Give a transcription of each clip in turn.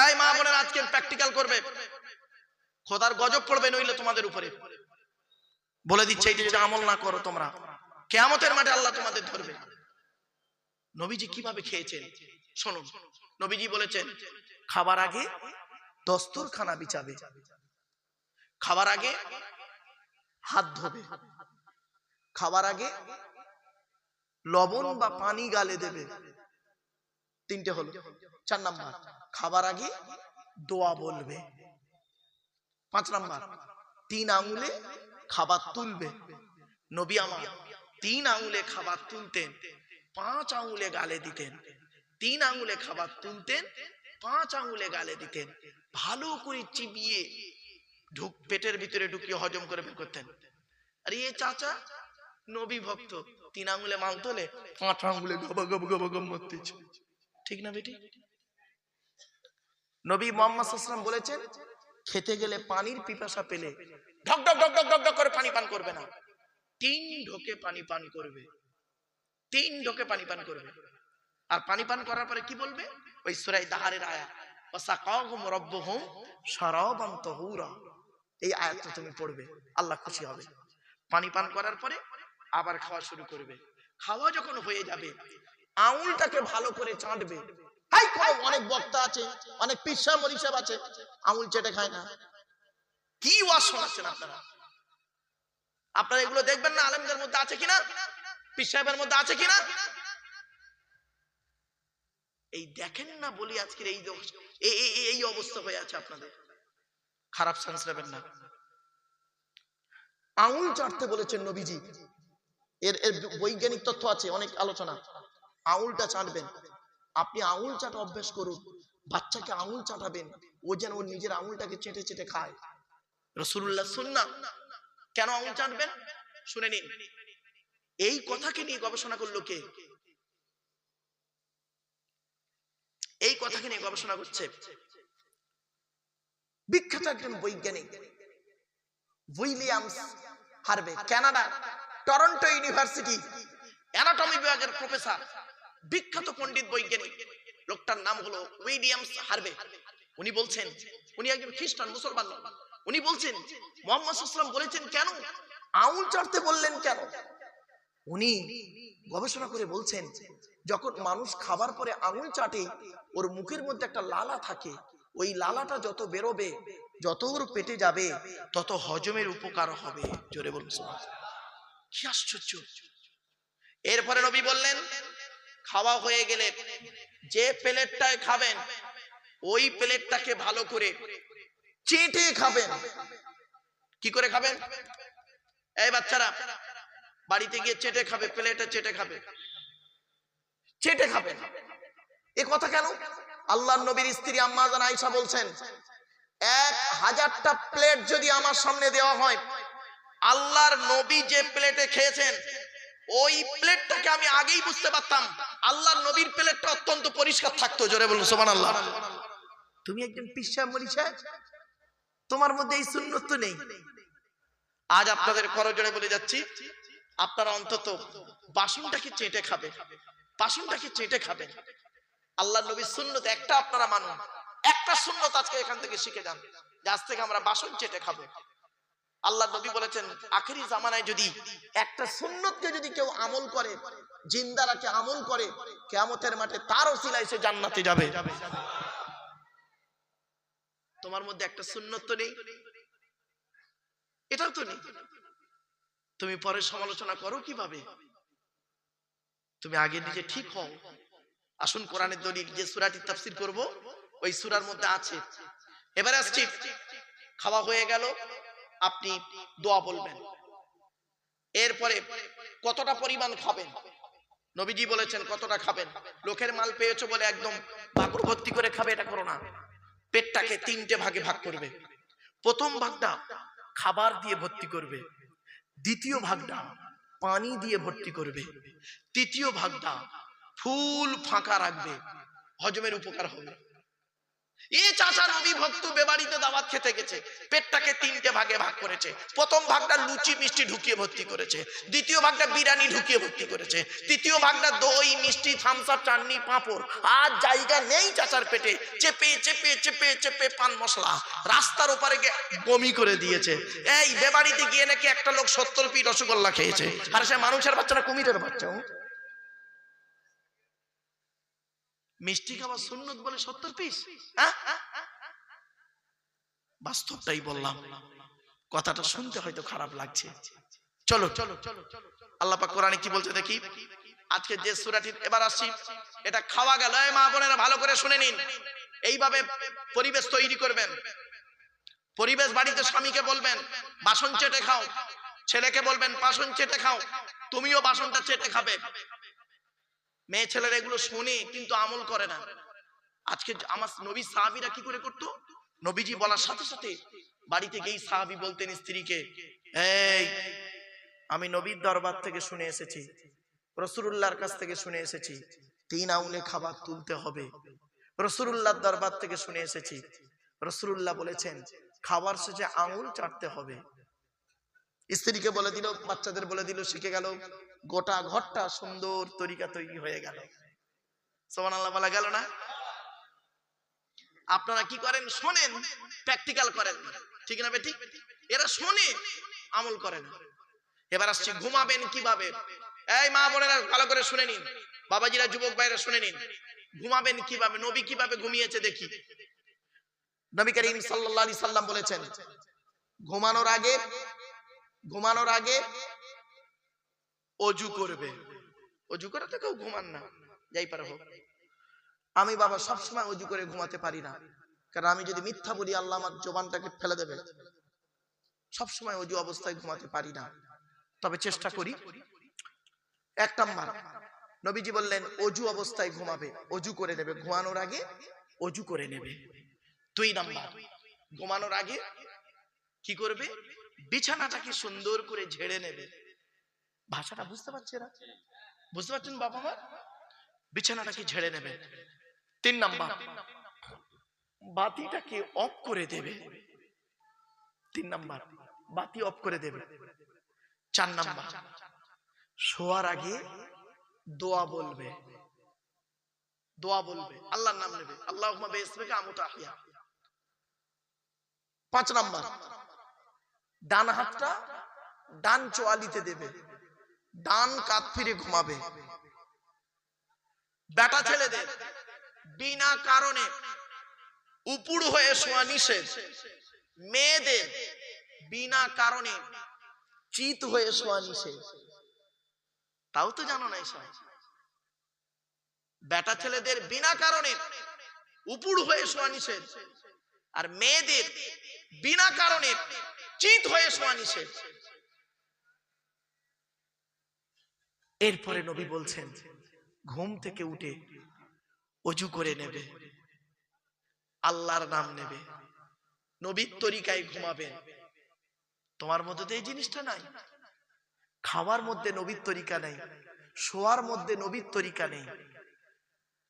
এই মা বোনের আজকে প্র্যাকটিক্যাল করবে, খোদার গজব পড়বে নইলে তোমাদের উপরে। বলে দিচ্ছে এটা যদি আমল না করো তোমরা কিয়ামতের মাঠে আল্লাহ তোমাদের ধরবে। নবীজি কিভাবে খেয়েছেন শুনুন। নবীজি বলেছেন খাবার আগে দস্তরখানা বিছাবে, খাবার আগে হাত ধোবে, খাবার আগে লবণ বা পানি গালে দেবে। তিনটে হলো। 4 নাম্বার খাবার আগে দোয়া বলবে। 5 নাম্বার 3 আঙ্গুলে খাবার তুলবে। নবী আমার 3 আঙ্গুলে খাবার তুলতেন, 5 আঙ্গুলে গালে দিতেন। 3 আঙ্গুলে খাবার তুলতেন, 5 আঙ্গুলে গালে দিতেন। ভালো করে চিবিয়ে পেটের ভিতরে ঢুকিয়ে হজম করে বের করতেন। আর এই চাচা নবী ভক্ত, 3 আঙ্গুলে মাল তোলে, 5 আঙ্গুলে গব গব গব গব করতেছে। ঠিক না বেটি? নবী মুহাম্মদ সাল্লাল্লাহু আলাইহি ওয়াসাল্লাম বলেছেন খেতে গেলে পানির পিপাসা পেলে ঢক ঢক ঢক ঢক ঢক করে পানি পান করবে না, 3 ঢোকে পানি পান করবে। 3 ঢোকে পানি পান করবে। আর পানি পান করার পরে কি বলবে? ওই সূরা দাহারের আয়াত, ওয়াসাকাহুম রাব্বুহুম শারাবান তাহুরা। এই আয়াতটা তুমি পড়বে, আল্লাহ খুশি হবে। পানি পান করার পরে আবার খাওয়া শুরু করবে। খাওয়া যখন হয়ে যাবে আঙুলটাকে ভালো করে চাটবে। হাই কোন অনেক বক্তা আছে, অনেক পিসা মরিসাব আছে, আঙুল চেটে খায় না। কি ওয়াজ শোনাচ্ছেন আপনারা? আপনারা এগুলো দেখবেন না আলেমদের মধ্যে আছে কিনা, পীর সাহেবের মধ্যে আছে কিনা? এই দেখেন না বলি আজকের এই অবস্থা হয়ে আছে আপনাদের। খারাপ সেন্স নেবেন না। আঙুল চাটতে বলেছেন নবীজি, এর বৈজ্ঞানিক তথ্য আছে, অনেক আলোচনা। আঙুলটা চাটবেন, আপনি আঙুল চাটা অভ্যাস করুন। বাচ্চাকে আঙুল চাটাবেন, ও যেন ওর নিজের আঙুলটাকে চেটে চেটে খায়। রাসূলুল্লাহ সুন্নাহ। কেন আঙুল চাটবেন শুনে নিন। এই কথাকে নিয়ে গবেষণা করলো কে? এই কথাকে নিয়ে গবেষণা করছে বিখ্যাত একজন বৈজ্ঞানিক Williams Harvey, Canada Toronto university anatomy বিভাগের প্রফেসর, বিখ্যাত পণ্ডিত বৈজ্ঞানিক। লোকটার নাম হলো উইলিয়ামস হার্ভে। উনি বলছেন, উনি একজন খ্রিস্টান মুসলমান। উনি বলছেন মুহাম্মদ সাল্লাল্লাহু আলাইহি ওয়াসাল্লাম বলেছেন কেন আঙুল চাটতে বললেন কেন? উনি গবেষণা করে বলছেন যখন মানুষ খাবার পরে আঙুল চাটে ওর মুখের মধ্যে একটা লালা থাকে, ওই লালাটা যত বেরোবে, যত ওর পেটে যাবে, তত হজমের উপকার হবে। জোরে বলুন সুবহানাল্লাহ। কি আশ্চর্য! এরপরে নবী বললেন খাওয়া হয়ে গেলে যে প্লেটটায় খাবেন ওই প্লেটটাকে ভালো করে চেটে খাবেন। কি করে খাবেন? এই বাচ্চারা বাড়িতে গিয়ে চেটে খাবে, প্লেটে চেটে খাবে, চেটে খাবে। এ কথা কেন? আল্লাহর নবীর স্ত্রী আম্মা জান আয়েশা বলছেন 1000টা প্লেট যদি আমার সামনে দেওয়া হয়, আল্লাহর নবী যে প্লেটে খেয়েছেন ওই প্লেটটাকে আমি আগেই বুঝতে পারতাম আল্লাহর নবীর প্লেটটা অত্যন্ত পরিষ্কার থাকতো। জোরে বলুন সুবহানাল্লাহ। তুমি একজন পিসা মরিসা, তোমার মধ্যে এই সুন্নত তো নেই। আজ আপনাদের করজোড়ে বলে যাচ্ছি, আপনারা অন্তত বাসনটাকে চেটে খাবে, বাসনটাকে চেটে খাবেন। আল্লাহর নবীর সুন্নত একটা আপনারা মানুন, একটা সুন্নত আজকে এখান থেকে শিখে যান যে আজ থেকে আমরা বাসন চেটে খাবো। আল্লাহর নবী বলেছেন আখেরি জামানায় যদি একটা সুন্নতকে যদি কেউ আমল করে, জিন্দারাকে আমল করে, কিয়ামতের মাঠে তার ওসিলায় সে জান্নাতে যাবে। তোমার মধ্যে একটা সুন্নত তো নেই, এটাও তো নেই। তুমি পরে সমালোচনা করো কিভাবে? তুমি আগে নিজে ঠিক হও। আসুন কোরআনের দলিল যে সূরাটি তাফসীর করব ওই সূরার মধ্যে আছে। এবারে আসছি, খাওয়া হয়ে গেল, আপনি দোয়া বলবেন। এরপরে কতটা পরিমাণ খাবেন নবীজি বলেছেন কতটা খাবেন। লোকের মাল পেয়েছো বলে একদম ভাগর ভর্তি করে খাবে এটা করো না। পেটটাকে 3টে ভাগে ভাগ করবে। প্রথম ভাগটা খাবার দিয়ে ভর্তি করবে, দ্বিতীয় ভাগটা পানি দিয়ে ভর্তি করবে, তৃতীয় ভাগটা ফুল ফাঁকা রাখবে, হজমের উপকার হবে। এই চাচা নবী ভক্ত বেবাড়িতে দাওয়াত খেতে গেছে, পেটটাকে তিনটে ভাগে ভাগ করেছে। প্রথম ভাগটা লুচি মিষ্টি ঢুকিয়ে ভর্তি করেছে, দ্বিতীয় ভাগটা বিরিয়ানি ঢুকিয়ে ভর্তি করেছে, তৃতীয় ভাগটা দই মিষ্টি থামস আপ চাটনি পাঁপড়। আর জায়গা নেই চাচার পেটে, চেপে চেপে চেপে চেপে পান মশলা রাস্তার ওপারে গিয়ে বমি করে দিয়েছে। এই বেবাড়িতে গিয়ে নাকি একটা লোক 70 পিস রসগোল্লা খেয়েছে, আর সে মানুষের বাচ্চা না কুমিরের বাচ্চা। মিষ্টি খাওয়া সুন্নত বলে 70 পিস? বাস্তবটাই বললাম, কথাটা শুনতে হয়তো খারাপ লাগছে। চলো চলো চলো চলো, আল্লাহ পাক কোরআনে কি বলছে দেখি। আজকে যে সূরাটি এবার আসছি, এটা খাওয়া গেল। এই মা বোনেরা ভালো করে শুনে নিন, এইভাবে পরিবেশ তৈরি করবেন। পরিবেশ বাড়িতে স্বামীকে বলবেন বাসন চেটে খাও, ছেলেকে বলবেন বাসন চেটে খাও, তুমিও বাসনটা চেটে খাবে। মেয়ে ছেলেরা এগুলো শুনে কিন্তু আমল করে না। আজকে আমার নবী সাহাবীরা কি করে করতো, নবীজি বলার সাথে সাথে বাড়িতে গিয়ে সাহাবী বলতেন স্ত্রীকে, এই আমি নবীর দরবার থেকে শুনে এসেছি, রাসূলুল্লাহর কাছ থেকে শুনে এসেছি 3 আঙ্গুলে খাবার তুলতে হবে। রাসূলুল্লাহর দরবার থেকে শুনে এসেছি, রাসূলুল্লাহ বলেছেন খাবার শেষে আঙ্গুল চাটতে হবে। স্ত্রীকে বলে দিল, বাচ্চাদের বলে দিল, শিখে গেল, গোটা ঘরটা সুন্দর তরিকা তৈরি হয়ে গেল। সুবহানাল্লাহ বলা গেল না? আপনারা কি করেন, শোনেন, প্র্যাকটিক্যাল করেন, ঠিক না বেটি? এরা শোনে, আমল করে না। এবার আসছি ঘুমাবেন কিভাবে। এই মা বোনেরা ভালো করে শুনে নিন, বাবাজিরা যুবক ভাইরা শুনে নিন, ঘুমাবেন কিভাবে, নবী কিভাবে ঘুমিয়েছে দেখি। নবী করিম সাল্লাল্লাহু আলাইহি সাল্লাম বলেছেন ঘুমানোর আগে অজু করবে। অজু করে তো কেউ ঘুমান না, যাই পারে হোক। আমি বাবা সবসময় অজু করে ঘুমাতে পারি না, কারণ আমি যদি মিথ্যা বলি আল্লাহ আমার জবানটাকে ফেলে দেবে। সবসময় অজু অবস্থায় ঘুমাতে পারি না, তবে চেষ্টা করি। 1 নাম্বার, নবীজি বললেন অজু অবস্থায় ঘুমাবে, অজু করে নেবে, ঘুমানোর আগে অজু করে নেবে। 2 নাম্বার, ঘুমানোর আগে কি করবে, বিছানাটাকে সুন্দর করে ঝেড়ে নেবে। ভাষাটা বুঝতে পারছেন না? বুঝতে পারছেন বাবা মা? বিছানাটাকে ঝেড়ে নেবে। 3 নাম্বার, বাতিটাকে অফ করে দেবে। 3 নাম্বার, বাতি অফ করে দেবে। 4 নাম্বার, শোয়ার আগে দোয়া বলবে। দোয়া বলবে, আল্লাহর নাম নেবে, আল্লাহুম্মা বিইসমিকা আমুতু আহইয়া। 5 নাম্বার, ডান হাতটা ডান চোয়ালিতে দেবে, ডান কাত ফিরে ঘুমাবে। বেটা ছেলেদের বিনা কারণে উপুড় হয়ে শোয়া নিষেধ। মেয়েদের বিনা কারণে চিত হয়ে শোয়া নিষেধ। তাও তো জানো না এসব। বেটা ছেলেদের বিনা কারণে উপুড় হয়ে শোয়া নিষেধ, আর মেয়েদের বিনা কারণে চিত হয়ে শোয়া নিষেধ। এরপরে নবী বলছেন ঘুম থেকে উঠে অজু করে নেবে, আল্লাহর নাম নেবে, নবীর তরিকায় ঘুমাবেন। তোমার মধ্যে তো এই জিনিসটা নাই। খাওয়ার মধ্যে নবীর তরিকা নেই, শোয়ার মধ্যে নবীর তরিকা নেই,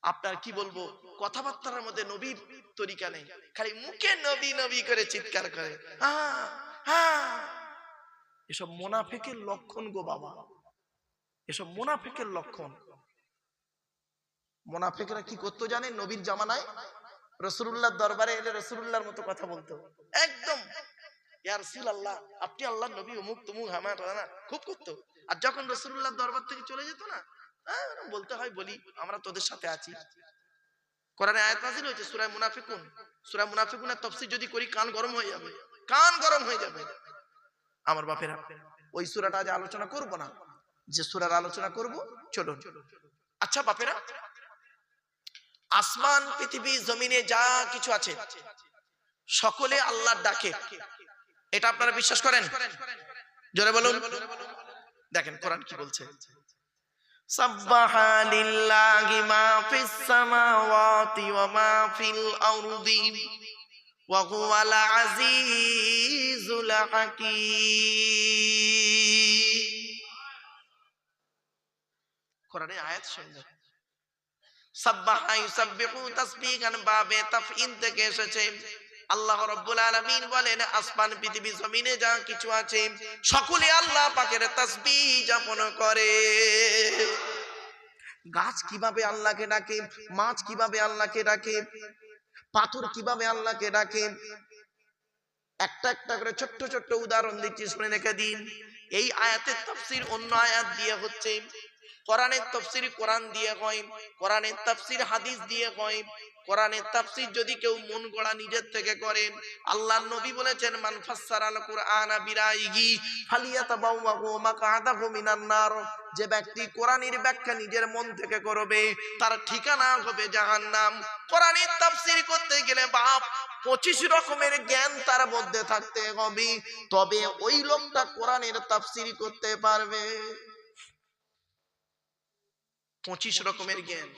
আপনার কি বলবো কথাবার্তার মধ্যে নবীর তরিকা নেই, খালি মুখে নবী নবী করে চিৎকার করে। এসব মুনাফিকের লক্ষণ গো বাবা, এসব মুনাফিকের লক্ষণ। মুনাফিকরা কি করতো জানেন? নবীর জামানায় রাসূলুল্লাহর দরবারে এলে রাসূলুল্লাহর মতো কথা বলতো, একদম ইয়া রাসূলুল্লাহ আপনি আল্লাহর নবী, অমুক তমুক হামা টানা খুব করতো। আর যখন রাসূলুল্লাহর দরবার থেকে চলে যেত না, বলতে হয় বলি আমরা তোদের সাথে আছি। কোরআনে আয়াত নাযিল হয়েছে সূরা মুনাফিকুন। সূরা মুনাফিকুনের তাফসীর যদি করি কান গরম হয়ে যাবে, কান গরম হয়ে যাবে আমার বাপেরা। ওই সূরাটা আজ আলোচনা করব না, যে সূরার আলোচনা করব চলুন। আচ্ছা বাপেরা, আসমান পৃথিবী জমিনে যা কিছু আছে সকলে আল্লাহর ডাকে, এটা আপনারা বিশ্বাস করেন? জোরে বলুন। দেখেন কোরআন কি বলছে, সাব্বাহা লিল্লাহি মা ফিস সামাওয়াতি ওয়া মা ফিল আরদি ওয়া হুয়াল আজিজুল হাকীম। কোরআনে আয়াত শুনবেন, সাব্বাহা ইউসাব্বিহু তাসবিহান বাবে তাফঈল থেকে এসেছে। আল্লাহ রাব্বুল আলামিন বলেন আসমান পৃথিবী জমিনে যা কিছু আছে সকলে আল্লাহ পাকের তাসবিহ যাপন করে। গাছ কিভাবে আল্লাহকে ডাকে, মাছ কিভাবে আল্লাহকে ডাকে, পাথর কিভাবে আল্লাহকে ডাকে, একটা একটা করে ছোট্ট ছোট্ট উদাহরণ দিচ্ছি, শুনে রেখে দিন। এই আয়াতের তাফসীর অন্য আয়াত দিয়ে হচ্ছে, কোরআনের তাফসীর কোরআন দিয়ে হয়, কোরআনের তাফসীর হাদিস দিয়ে হয়। কোরআনের তাফসীর যদি কেউ মন গড়া নিজের থেকে করে, আল্লাহর নবী বলেছেন মান ফাসসারাল কুরআনা বিরাইহি ফালিয়াতাবাওয়াহু মাকআদাহু মিনান নার, যে ব্যক্তি কোরআনের ব্যাখ্যা নিজের মন থেকে করবে তার ঠিকানা হবে জাহান্নাম। কোরআনের তাফসীর করতে গেলে বাপ 25 রকমের জ্ঞান তার মধ্যে থাকতে হবে, তবে ওই লোকটা কোরআনের তাফসীর করতে পারবে। 25 রকমের জ্ঞান,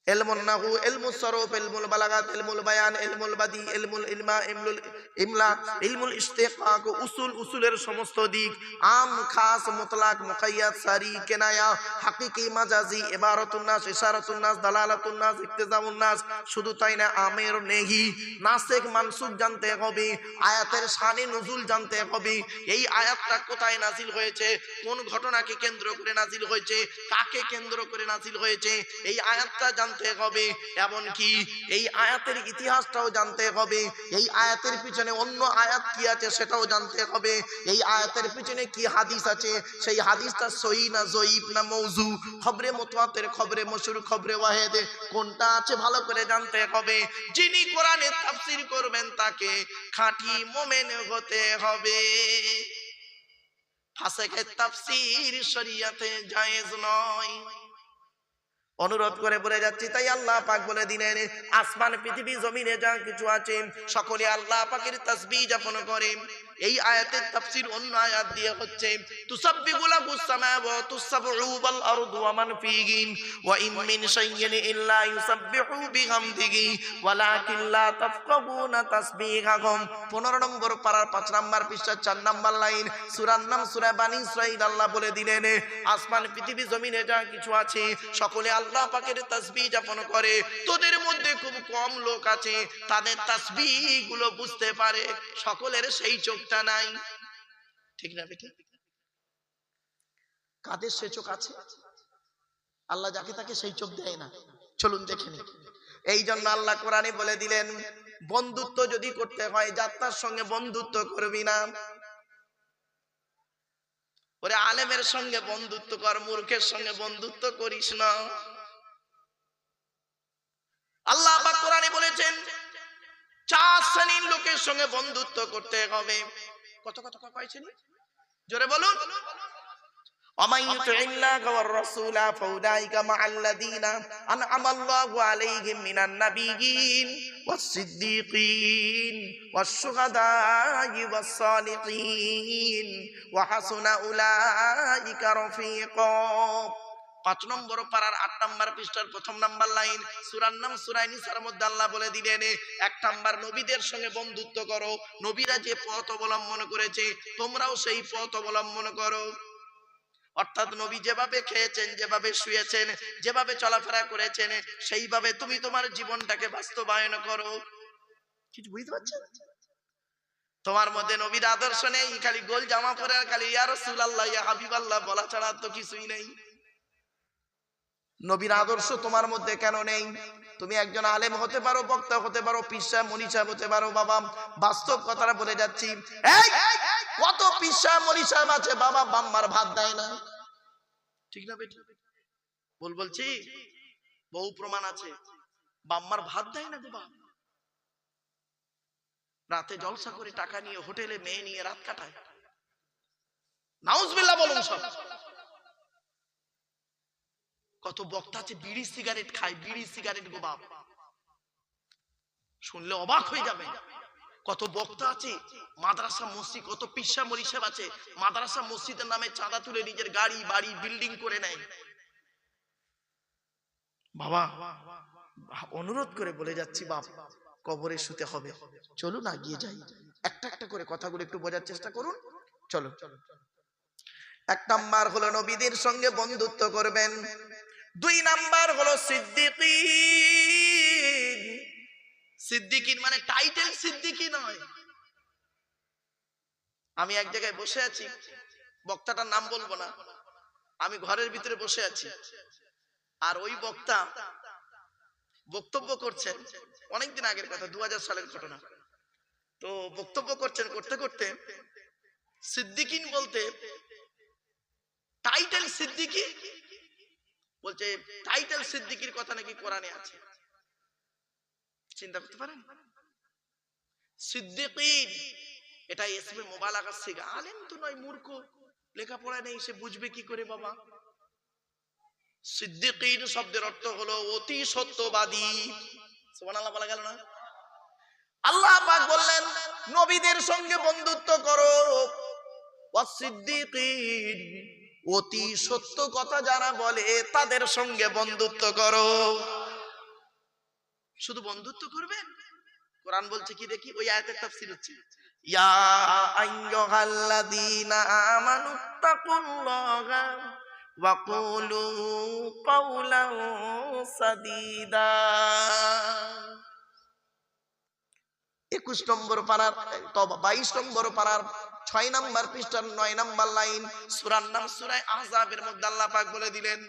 ইলমুন নাহু, ইলমুস সরফ, ইলমুল বালাগাত, ইলমুল বায়ান, ইলমুল বাদি, ইলমুল ইলমা, ইলমুল ইমলা, ইলমুল ইশতিকাক, উসুলের সমস্ত দিক, আম খাস মুতলাক মুকাইয়াদ সারি কেনায়া হাকিকি মাজাজি ইবারাতুন নাস ইশারাতুন নাস দালালাতুন নাস ইক্তিজাউন নাস। শুধু তাই না, আমের নেহি নাসিক মানসুখ জানতে হবে, আয়াতের শানে নুজুল জানতে হবে, এই আয়াতটা কোথায় নাজিল হয়েছে, কোন ঘটনাকে কেন্দ্র করে নাজিল হয়েছে, কাকে কেন্দ্র করে নাজিল হয়েছে, এই আয়াতটা জানতে হবে। এমনকি এই আয়াতের ইতিহাসটাও জানতে হবে, এই আয়াতের পিছনে অন্য আয়াত কি আছে সেটাও জানতে হবে, এই আয়াতের পিছনে কি হাদিস আছে, সেই হাদিসটা সহিহ না জয়ীফ না মওযু, খবরে মুতওয়াতির, খবরে মশহুর, খবরে ওয়াহিদ, কোনটা আছে ভালো করে জানতে হবে। যিনি কোরআনের তাফসীর করবেন তাকে খাঁটি মুমিন হতে হবে। ফাসিকের তাফসীর শরীয়তে জায়েজ নয়। অনুরোধ করে বলে যাচ্ছি, তাই আল্লাহ পাক বলে দিলেন আসমান পৃথিবী জমিনে যা কিছু আছে সকলে আল্লাহ পাকের তাসবিহ যাপন করে। এই আয়াতের তাফসীর অন্য আয়াত দিয়ে হচ্ছে তুসাব্বিহু লাহুস সামাওয়াতুস সাবউ ওয়াল আরদু ওয়া মান ফীহিন ওয়া ইন মিন শাইইন ইল্লা ইউসাব্বিহু বিহামদিহি ওয়ালাকিন লা তাফকাহুনা তাসবিহাহুম। 15 নম্বর পারার 5 নম্বর পৃষ্ঠা 4 নম্বর লাইন, সূরার নাম সূরা বানী ইসরাঈল। আল্লাহ বলে দিলেন আসমান পৃথিবী জমিনে যা কিছু আছে সকলে আল্লাহ পাকের তাসবিহ যাপন করে। তোদের মধ্যে খুব কম লোক আছে তাদের তাসবিহ গুলো বুঝতে পারে, সকলের সেই চোখটা নাই। ঠিক না বেটা? কাদের সেই চোখ আছে? আল্লাহ যাকে তাকে সেই চোখ দেয় না। চলুন দেখে নিই। এই জন্য আল্লাহ কোরআনে বলে দিলেন বন্ধুত্ব যদি করতে হয় যাত্রার সঙ্গে বন্ধুত্ব করবি না। ওরে আলেমের সঙ্গে বন্ধুত্ব কর, মূর্খের সঙ্গে বন্ধুত্ব করিস না। আল্লাহ পাক কোরআনে বলেছেন 4 শ্রেণীর লোকের সঙ্গে বন্ধুত্ব করতে হবে। কত কত কয় শ্রেণী? জোরে বলুন। ومن يطع الله والرسول فأولئك مع الذين أنعم الله عليهم من النبيين والصديقين والشهداء والصالحين وحسن أولئك رفيقا। 5 নম্বর পারার 8 নম্বর পৃষ্ঠার 1 নম্বর লাইন, সূরার নাম সূরা নিসার মধ্যে আল্লাহ বলে দিলেন 1 নম্বর নবীদের সঙ্গে বন্ধুত্ব করো, নবীরা যে পথ অবলম্বন করেছে তোমরাও সেই পথ অবলম্বন করো। অর্থাৎ নবী যেভাবে খেয়েছেন, যেভাবে শুয়েছেন, যেভাবে চলাফেরা করেছেন সেইভাবে তুমি তোমার জীবনটাকে বাস্তবায়ন করো। কিছু বুঝতে পারছেন? তোমার মধ্যে নবীর আদর্শ নেই, খালি গোল জামা পরে আর খালি ইয়া রাসূলুল্লাহ ইয়া হাবিবাল্লাহ বলা ছাড়া তো কিছুই নেই। নবীর আদর্শ তোমার মধ্যে কেন নেই? তুমি একজন আলেম হতে পারো, বক্তা হতে পারো, পীর সাহেব মুনি সাহেব হতে পারো, বাবা বাস্তব কথাটা বলে যাচ্ছি। এই কত পীর সাহেব মুনি সাহেব আছে বাবা বাম্মার ভাত দেয় না। ঠিক না বেটা? বলছি বহু প্রমাণ আছে, বাম্মার ভাত দেয় না গো বাবা। রাতে জলসা করে টাকা নিয়ে হোটেলে মেয়ে নিয়ে রাত কাটায়। নাউজুবিল্লাহ বলুন সব। কত বক্তা আছে বিড়ি সিগারেট খায়, বিড়ি সিগারেট গো বাপ, শুনলে অবাক হয়ে যাবে। কত বক্তা আছে মাদ্রাসা মসজিদ, কত পিসা মরিসাব আছে মাদ্রাসা মসজিদের নামে চাঁদা তুলে নিজের গাড়ি বাড়ি বিল্ডিং করে নেয়। বাবা অনুরোধ করে বলে যাচ্ছি বাপ, কবরে শুতে হবে, চলুন না গিয়ে যাই। একটা একটা করে কথাগুলো একটু বোঝার চেষ্টা করুন। চলো। 1 নাম্বার হলো নবীদের সঙ্গে বন্ধুত্ব করবেন। দুই নাম্বার হলো সিদ্দিকিন। সিদ্দিকিন মানে টাইটেল সিদ্দিকি নয়। আমি এক জায়গায় বসে আছি, বক্তাটার নাম বলবো না, আমি ঘরের ভিতরে বসে আছি, আর ওই বক্তা বক্তব্য করছেন, অনেকদিন আগের কথা, 2000 সালের ঘটনা। তো বক্তব্য করছেন, করতে করতে সিদ্দিকিন বলতে টাইটেল সিদ্দিকি বলছে, টাইটেল সিদ্দিকির কথা নাকি কোরআনে আছে। চিন্তা করতে পারেন, সিদ্দিকিন এটা ইসমে মুবালাগা সিগা। আলেম তো নয়, মূর্খ, লেখাপড়া নেই, সে বুঝবে কি করে বাবা। সিদ্দিকিন শব্দের অর্থ হলো অতি সত্যবাদী। সুবহানাল্লাহ বলা গেল না? আল্লাহ পাক বললেন নবীদের সঙ্গে বন্ধুত্ব করো, ওয়াসিদ্দিকিন অতি সত্য কথা যারা বলে তাদের সঙ্গে বন্ধুত্ব করো। শুধু বন্ধুত্ব করবেন? কোরআন বলছে কি দেখি, ওই আয়াতের তাফসীর হচ্ছে, ইয়া আইয়ুহাল্লাযীনা আমানুত্তাকুল্লাহা ওয়া কুলু কাওলান সাদীদা। 21 নম্বর পারার, 22 নম্বর পারার 6 নম্বর পৃষ্ঠার 9 নম্বর লাইন, সূরার নাম সূরা আহজাবের মধ্যে আল্লাহ পাক বলে দিলেন,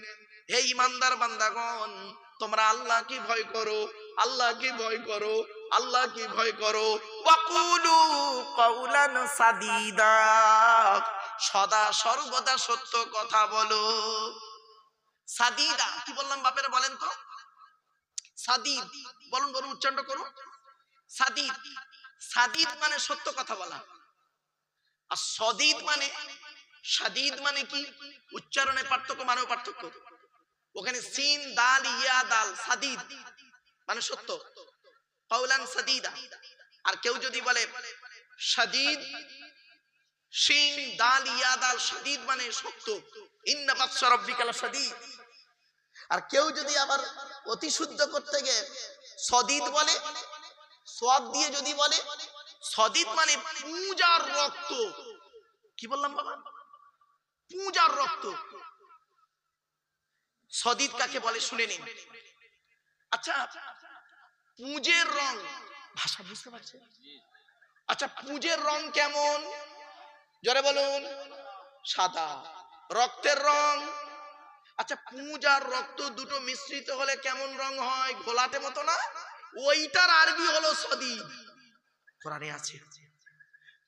হে ঈমানদার বান্দাগণ, তোমরা আল্লাহকে ভয় করো, আল্লাহকে ভয় করো, আল্লাহকে ভয় করো। ওয়াকুলু কাওলান সাদীদা, সদা সর্বদা সত্য কথা বলো। সাদীদা কি বললাম বাপেরা বলেন তো? সাদীদ বলুন, বলুন, উচ্চারণ করুন। সাদীদ, সাদীদ মানে সত্য কথা বলা। আর সদীদ মানে, সাদীদ মানে কি? উচ্চারণে পার্থক্য, মানেও পার্থক্য। ওখানে সিন দাল ইয়া দাল, সাদীদ মানে সত্য, কাওলান সাদীদা। আর কেউ যদি বলে সাদীদ, সিন দাল ইয়া দাল, সাদীদ মানে সত্য, ইন্না বাতশা রাব্বিকা লাশাদীদ। আর কেউ যদি আবার অতি শুদ্ধ করতে গিয়ে সদীদ বলে, সোয়াদ দিয়ে যদি বলে, সদীদ মানে পূজার রক্ত। কি বললাম বাবা? পূজার রক্ত। সদীদ কাকে বলে শুনে নিন। আচ্ছা, পুঁজের রং, ভাষা বুঝতে পারছেন? আচ্ছা, পুঁজের রং কেমন? জোরে বলুন। সাদা। রক্তের রং? আচ্ছা, পুঁজ আর রক্ত দুটো মিশ্রিত হলে কেমন রং হয়? ঘোলাটে মতো না? ওইটার আরবি হলো সদীদ। কোরআনে আছে,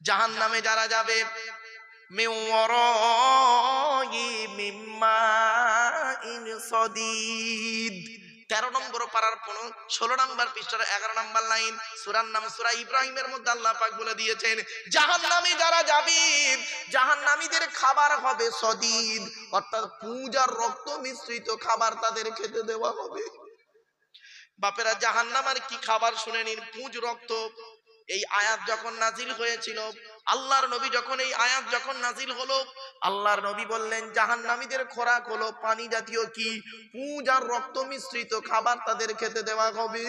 জাহান্নামে যারা যাবে, মিম্মা ইন সদীদ। 13 নম্বর পারার 16 নম্বর পৃষ্ঠার 11 নম্বর লাইন, সূরার নাম সূরা ইব্রাহিমের মধ্যে আল্লাহ পাক বলে দিয়েছেন, জাহান্নামে যারা যাবে, জাহান্নামীদের খাবার হবে সদীদ, অর্থাৎ পুঁজ আর রক্ত মিশ্রিত খাবার তাদের খেতে দেওয়া হবে। বাপেরা, জাহান্নামের কি খাবার শুনে নিন, পুঁজ রক্ত। এই আয়াত যখন নাজিল হয়েছিল, আল্লাহর নবী যখন এই আয়াত যখন নাজিল হলো, আল্লাহর নবী বললেন জাহান্নামীদের খোরাক হলো পানি জাতীয় কি, পুঁজ আর রক্ত মিশ্রিত খাবার তাদের খেতে দেওয়া হবে।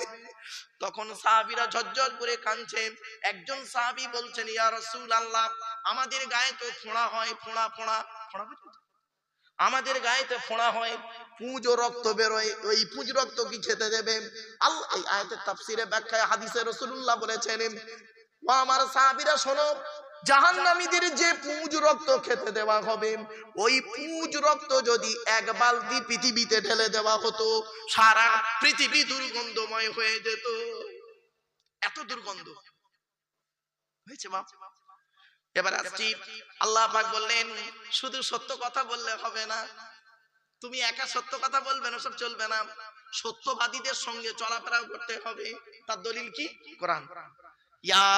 তখন সাহাবীরা ঝরঝর করে কাঁদছে। একজন সাহাবী বলছেন, ইয়া রাসূলুল্লাহ, আমাদের গায়ে তো ফোঁড়া হয়, ফোঁড়া ফোঁড়া ফোঁড়া, আমাদের গায়েতে ফোঁড়া হয়, পুঁজ ও রক্ত বেরোয়, ওই পুঁজ রক্ত কি খেতে দেবে? আল্লাহ এই আয়াতের তাফসীরে ব্যাখ্যায় হাদিসে রাসূলুল্লাহ বলেছেন, ও আমার সাহাবীরা শোনো, জাহান্নামীদের যে পুঁজ রক্ত খেতে দেওয়া হবে, ওই পুঁজ রক্ত যদি এক বালতি পৃথিবীতে ঢেলে দেওয়া হতো, সারা পৃথিবী দুর্গন্ধময় হয়ে যেত। এত দুর্গন্ধ হয়েছে বাপ। এবার আসছি, আল্লাহ পাক বললেন শুধু সত্য কথা বললে হবে না, তুমি একা সত্য কথা বলবে না, সব চলবে না, সত্যবাদীদের সঙ্গে চলাফেরাও করতে হবে। তার দলিল কি? কোরআন। ইয়া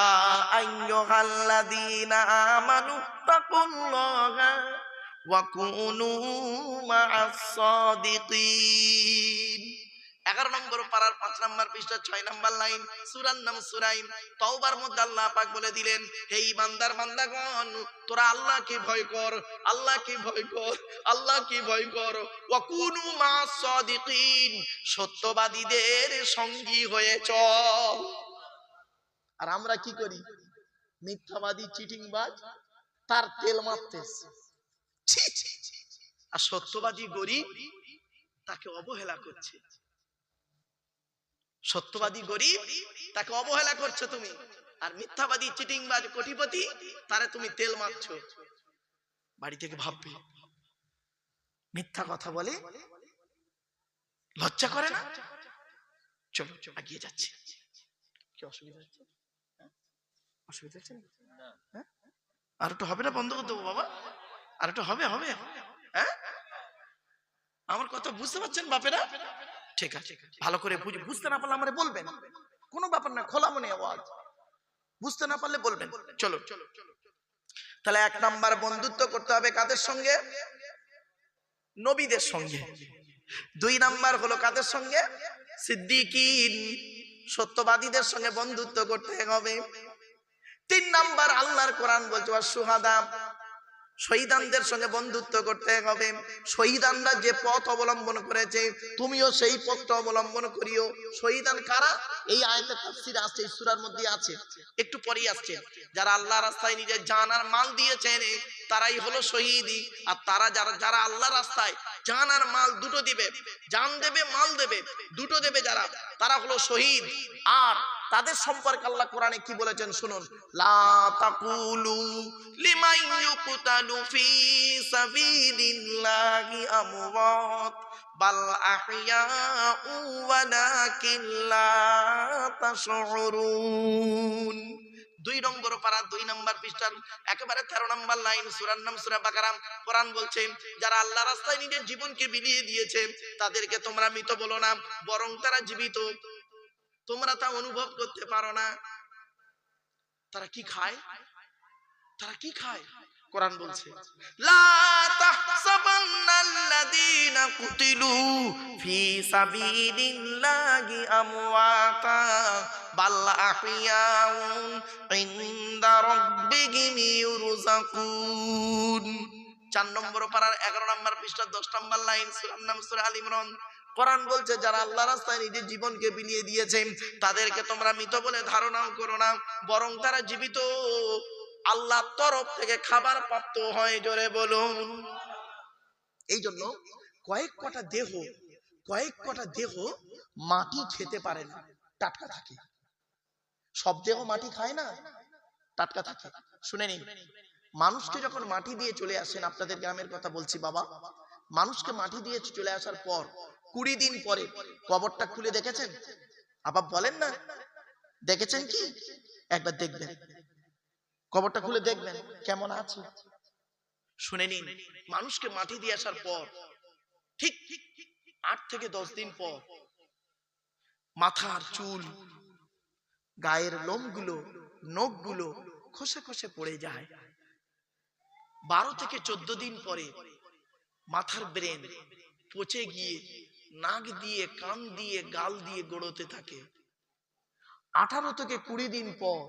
আইয়ুহাল্লাযীনা আমানুত্তাকুল্লাহা ওয়া কুনু মা'আস সাদিকিন। 11 নম্বর পারার 5 নম্বর পৃষ্ঠা 6 নম্বর লাইন, সূরার নাম সূরা তাওবার মধ্যে আল্লাহ পাক বলে দিলেন, হে বান্দার বান্দাগণ, তোরা আল্লাহকে ভয় কর, আল্লাহকে ভয় কর, আল্লাহকে ভয় কর, ওয়া কুনু মা'আস সাদিকিন, সত্যবাদীদের সঙ্গী হয়ে চল। আর আমরা কি করি? মিথ্যাবাদী, চিটিংবাজ, তার তেল মারতেছি। আর সত্যবাদী গরিব, তাকে অবহেলা করছে। সত্যবাদী গরিব, তাকে অবহেলা করছো তুমি। আর মিথ্যাবাদী চিটিংবাজ কোটিপতি, তারে তুমি তেল মারছো। বাড়ি থেকে ভাববে, মিথ্যা কথা বলে লজ্জা করে না? চলো এগিয়ে যাচ্ছি। কি অসুবিধা হচ্ছে? অসুবিধা হচ্ছে না? আর একটু হবে না? বন্ধ করে দেবো বাবা? আর একটু হবে? হবে? হ্যাঁ, আমার কথা বুঝতে পারছেন বাপেরা? ঠিক আছে, ভালো করে বুঝতে না পারলে আমারে বলবেন, কোনো ব্যাপার না, খোলা মনে আওয়াজ। বুঝতে না পারলে বলবেন। চলো, তাহলে 1 নাম্বার বন্ধুত্ব করতে হবে কাদের সঙ্গে? নবীদের সঙ্গে। 2 নাম্বার হলো কাদের সঙ্গে? সিদ্দিকিন, সত্যবাদীদের সঙ্গে বন্ধুত্ব করতে হবে। 3 নাম্বার আল্লাহর কোরআন বলছে ওয়াসুহাদা, শহীদানদের সঙ্গে বন্ধুত্ব করতে হবে। শহীদানরা যে পথ অবলম্বন করেছে, তুমিও সেই পথটা অবলম্বন করিও। শহীদান কারা? এই আয়াতের তাফসীরে আছে, এই সূরার মধ্যে আছে, একটু পরেই আসছে। যারা আল্লাহর রাস্তায় নিজের জান আর মাল দিয়েছেন, তারাই হলো শহীদি। আর তারা যারা আল্লাহর রাস্তায় জান আর মাল দুটো দিবে, জান দেবে, মাল দেবে, দুটো দেবে, যারা, তারা হলো শহীদ। আর তাদের সম্পর্কে আল্লাহ কোরআনে কি বলেছেন শুনুন, লা তাকুলু লিমান ইউকতালু ফি সাবিলিল্লাহি আমওয়াত বাল আহইয়াউ ওয়ালাকিন লা তাশউরুন। 2 নম্বর পারা 2 নম্বর পৃষ্ঠার একেবারে 13 নম্বর লাইন, সূরার নাম সূরা বাকারা। কোরআন বলছে যারা আল্লাহর রাস্তায় নিজের জীবনকে বিলিয়ে দিয়েছে, তাদেরকে তোমরা মৃত বলো না, বরং তারা জীবিত। তোমরা তা অনুভব করতে পারো না। তারা কি খায়? তারা কি খায়? কোরআন বলছে লা তাহসাবান্নাল্লাযীনা কুতিলু ফি সাবিলিল্লাহি আমওয়াতা বাল আহইয়াউন ইনদা রাব্বিহিম ইউরযাকুন। 4 নম্বর পারার 11 নম্বর পৃষ্ঠা 10 নম্বর লাইন, সূরার নাম সূরা আল ইমরান। কোরআন বলছে যারা আল্লাহর রাস্তায় নিজের জীবনকে বিলিয়ে দিয়েছে, তাদেরকে তোমরা মৃত বলে ধারণাও করো না, বরং তারা জীবিত, আল্লাহর তরফ থেকে খাবার প্রাপ্ত হয়। জোরে বলুন। এই জন্য কয়েক কটা দেহ মাটি খেতে পারে না, টাটকা থাকে। সব দেহ মাটি খায় না, টাটকা থাকে। শুনে নিন, মানুষকে যখন মাটি দিয়ে চলে আসেন, আপনাদের গ্রামের কথা বলছি বাবা, মানুষকে মাটি দিয়ে চলে আসার পর 20 দিন পরে কবরটা খুলে দেখেছেন? আবার বলেন না, দেখেছেন কি? একবার দেখবেন, কবরটা খুলে দেখবেন কেমন আছে। শুনে নিন, মানুষকে মাটি দিয়ে আসার পর ঠিক 8 থেকে 10 দিন পর মাথার চুল, গায়ের লোমগুলো, নখগুলো খসে খসে পড়ে যায়। 12 থেকে 14 দিন পরে মাথার ব্রেন পচে গিয়ে নাক দিয়ে, কান দিয়ে, গাল দিয়ে গড়তে থাকে। 18 থেকে 20 দিন পর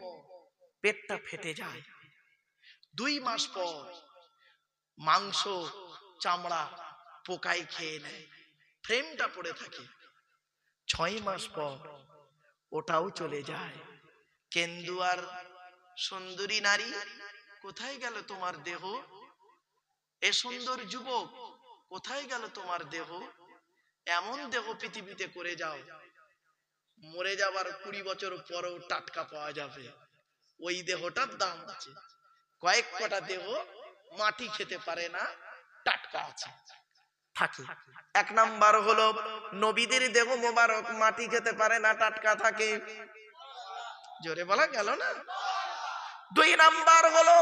পেটটা ফেটে যায়। 2 মাস পর মাংস, চামড়া পোকায় খেয়ে নেয়, ফ্রেমটা পড়ে থাকে। 6 মাস পর ওটাও চলে যায়। কেন্দু আর সুন্দরী নারী, কোথায় গেল তোমার দেহ? এ সুন্দর যুবক, কোথায় গেল তোমার দেহ? এমন দেহ পৃথিবীতে করে যাও, মরে যাবার 20 বছর পরেও টাটকা পাওয়া যাবে। ওই দেহটার দাম আছে। কয়েক কটা দেহ মাটি খেতে পারে না, টাটকা আছে, থাকে। 1 নাম্বার হলো নবীদের দেহ মোবারক মাটি খেতে পারে না, টাটকা থাকে। জোরে বলা গেল না? 2 নাম্বার হলো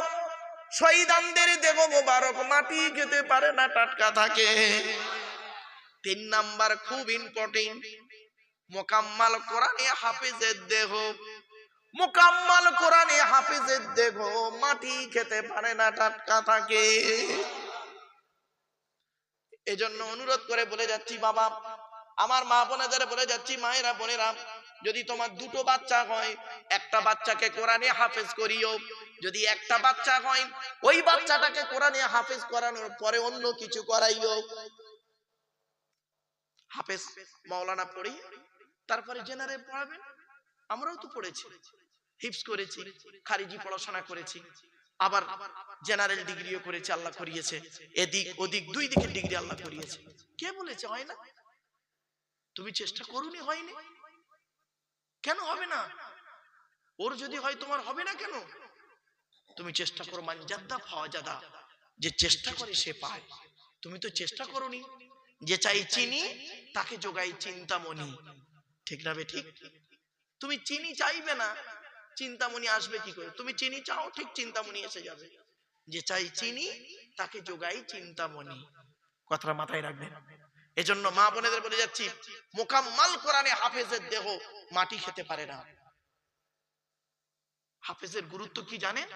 শহীদানদের দেহ মোবারক মাটি খেতে পারে না, টাটকা থাকে। 3 নাম্বার খুব ইম্পর্টেন্ট, মোকাম্মাল কোরআনে হাফেজের দেহ, মোকাম্মাল কোরআনে হাফেজের দেহ মাটি খেতে পারে না, টাটকা থাকে। এজন্য অনুরোধ করে বলে যাচ্ছি বাবা, আমার মা বোনেদের বলে যাচ্ছি, মায়েরা বোনেরা, যদি তোমার 2টো বাচ্চা হয়, একটা বাচ্চাকে কোরআনে হাফেজ করিও। যদি একটা বাচ্চা হয়, ওই বাচ্চাটাকে কোরআনে হাফেজ করানোর পরে অন্য কিছু করাইও। হাফেজ মাওলানা পড়ি, তারপরে জেনারেল পড়াবেন। আমরাও তো পড়েছি, হিফজ করেছি, খারিজি পড়াশোনা করেছি, আবার জেনারেল ডিগ্রিও করেছে, আল্লাহ করিয়েছে। এদিক ওদিক 2 দিকের ডিগ্রি আল্লাহ করিয়েছে। কে বলেছে হয় না? তুমি চেষ্টা করুনি, হয়নি, কেন হবে না? ওর যদি হয় তোমার হবে না কেন? তুমি চেষ্টা করো, মানজাদা ফাওয়াজাদা, যে চেষ্টা করে সে পায়। তুমি তো চেষ্টা করোনি। যে চাই চিনি তাকে যোগাই চিন্তামণি, ঠিক না বে ঠিক? তুমি চিনি চাইবে না, চিন্তামণি আসবে কি করে? তুমি চিনি চাও, ঠিক চিন্তামণি এসে যাবে। যে চাই চিনি তাকে যোগাই চিন্তামণি, কথাটা মাথায় রাখবেন। এজন্য মা বোনেদের বলে যাচ্ছি, মোকাম্মাল কোরআনে হাফেজের দেহ মাটি খেতে পারে না। হাফেজের গুরুত্ব কি জানেন?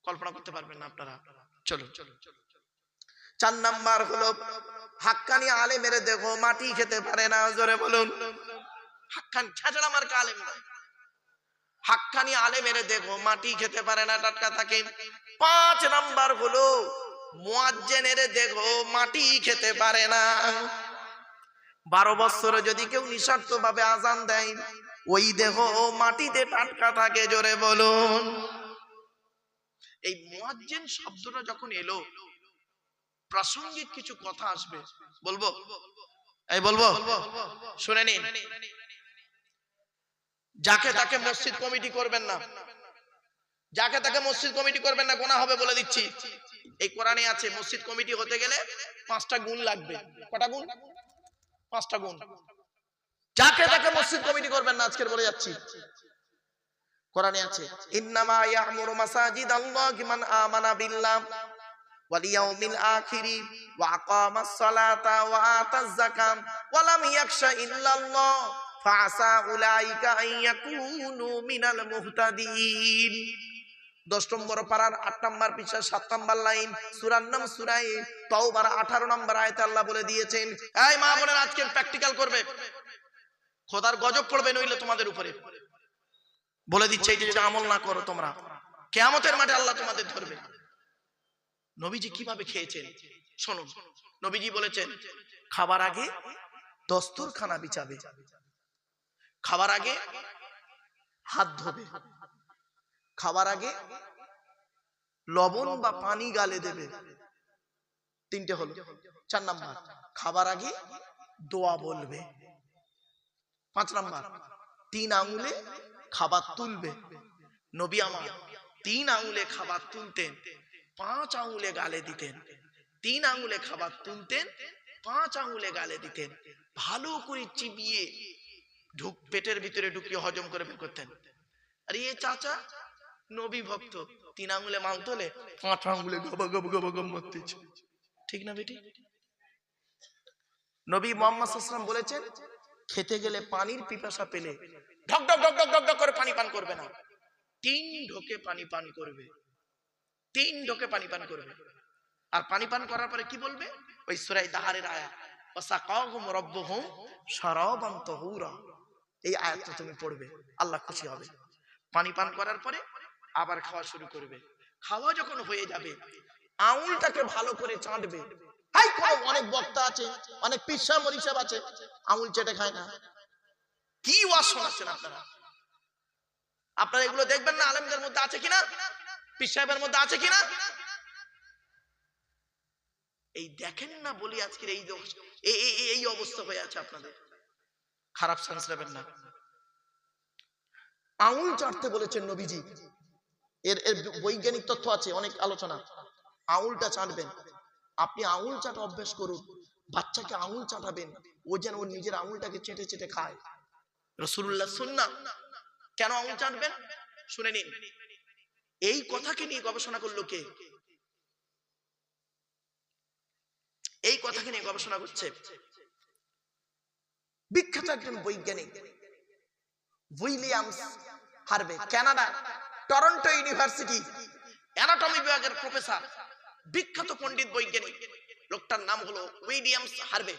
কল্পনা করতে পারবেন না আপনারা। চলো, 4 নাম্বার হলো হাক্কানি আলেমের দেহ মাটি খেতে পারে না। জোরে বলুন। হাক্কানি ছাড়া আমার আলেম না, হাক্কানি আলেমের দেহ মাটি খেতে পারে না, টাটকা থাকে। 5 নাম্বার হলো মুয়াজ্জিনের দেহ মাটি খেতে পারে না। 12 বছর যদি কেউ নিঃস্বার্থ ভাবে আজান দেয়, ওই দেহ মাটিতে টাটকা থাকে। জোরে বলুন। এই মুয়াজ্জিন শব্দটা যখন এলো, প্রাসঙ্গিক কিছু কথা আসবে, বলবো? এই বলবো, শুনে নিন। যাকে তাকে মসজিদ কমিটি করবেন না, যাকে তাকে মসজিদ কমিটি করবেন না, গুনাহ হবে বলে দিচ্ছি। এই কোরআনে আছে মসজিদ কমিটি হতে গেলে 5টা গুণ লাগবে। কটা গুণ? 5টা গুণ। যাকে তাকে মসজিদ কমিটি করবেন না, আজকের বলে যাচ্ছি। কোরআনে আছে, ইন্নামা ইয়ামুরু মাসাজিদাল্লাহি মান আমানা বিল্লাহ ওয়াল ইয়াউমিল আখিরি ওয়া আকামাস সালাতা ওয়া আতাজ যাকাত ওয়া লাম ইয়াখশা ইল্লাল্লাহ ফাআসা উলাইকা আন ইয়াকুনু মিনাল মুহতাদিন। 10 নম্বর পারার 8 নম্বর পৃষ্ঠা 7 নম্বর লাইন, সূরার নাম সূরা তাওবার 18 নম্বর আয়াতে আল্লাহ বলে দিয়েছেন, এই মা বোনেরা আজকে প্র্যাকটিক্যাল করবে, খোদার গজব পড়বে নইলে তোমাদের উপরে। বলে দিচ্ছে, এই যে যদি আমল না করো তোমরা, কিয়ামতের মাঠে আল্লাহ তোমাদের ধরবে। নবীজি কিভাবে খেয়েছেন শুনুন। নবীজি বলেছেন, খাবার আগে দস্তরখানা বিছাবে, খাবার আগে হাত ধোবে, খাবার আগে লবণ বা পানি গালে দেবে। 3টে হলো। 4 নাম্বার, খাবার আগে দোয়া বলবে। 5 নাম্বার, 3 আঙ্গুলে খাবার তুলবে। নবী আমার 3 আঙ্গুলে খাবার তুলতেন, 5 আঙ্গুলে গালে দিতেন। 3 আঙ্গুলে খাবার তুলতেন, 5 আঙ্গুলে গালে দিতেন। ভালো করে চিবিয়ে পেটের ভিতরে ঢুকিয়ে হজম করে বের করতেন। আর এই চাচা নবী ভক্ত, 3 আঙ্গুলে মাল তোলে, 5 আঙ্গুলে গবা গবা গবা গম মারতেছে, ঠিক না বেটি? নবী মুহাম্মদ সাল্লাল্লাহু আলাইহি ওয়াসাল্লাম বলেছেন, খেতে গেলে পানির পিপাসা পেলে ঢক ঢক ঢক ঢক ঢক করে পানি পান করবে না, 3 ঢোকে পানি পান করবে। 3 ঢোকে পানি পান করবে। আর পানি পান করার পরে কি বলবে? ওই সূরা দাহারের আয়াত, ওয়াসাকাহুম রাব্বুহুম শারাবান তাহুরা, এই আয়াতটা তুমি পড়বে, আল্লাহ খুশি হবে। পানি পান করার পরে আবার খাওয়া শুরু করবে। খাওয়া যখন হয়ে যাবে, আঙুলটাকে ভালো করে চাটবে। এই অনেক বক্তা আছে, অনেক পীর সাহেব মরিদ সাহেব আছে, আঙুল চেটে খায় না। কি ওয়াজ শোনাচ্ছেন আপনারা? আপনারা এগুলো দেখবেন না আলেমদের মধ্যে আছে কিনা, পীর সাহেবের মধ্যে আছে কিনা? এই দেখেন না বলি আজকের এই অবস্থা হয়ে আছে আপনাদের। খারাপ চান্স নেবেন না। আঙুল চাটতে বলেছেন নবীজি, এর বৈজ্ঞানিক তথ্য আছে, অনেক আলোচনা। আঙুলটা চাটবেন, আপনি আঙুল চাটা অভ্যাস করুন। বাচ্চাকে আঙুল চাটাবেন, ও যেন ওর নিজের আঙুলটাকে চেটে চেটে খায়। রাসূলুল্লাহ সুন্নাহ। কেন আঙুল চাটবেন শুনে নিন। এই কথাকে নিয়ে গবেষণা করলো কে? এই কথাকে নিয়ে গবেষণা করছে বিখ্যাত একজন বৈজ্ঞানিক, Williams Harvey, Canada, Toronto university anatomy বিভাগের প্রফেসর, বিখ্যাত পণ্ডিত বৈজ্ঞানিক। লোকটার নাম হলো উইলিয়ামস হার্ভে।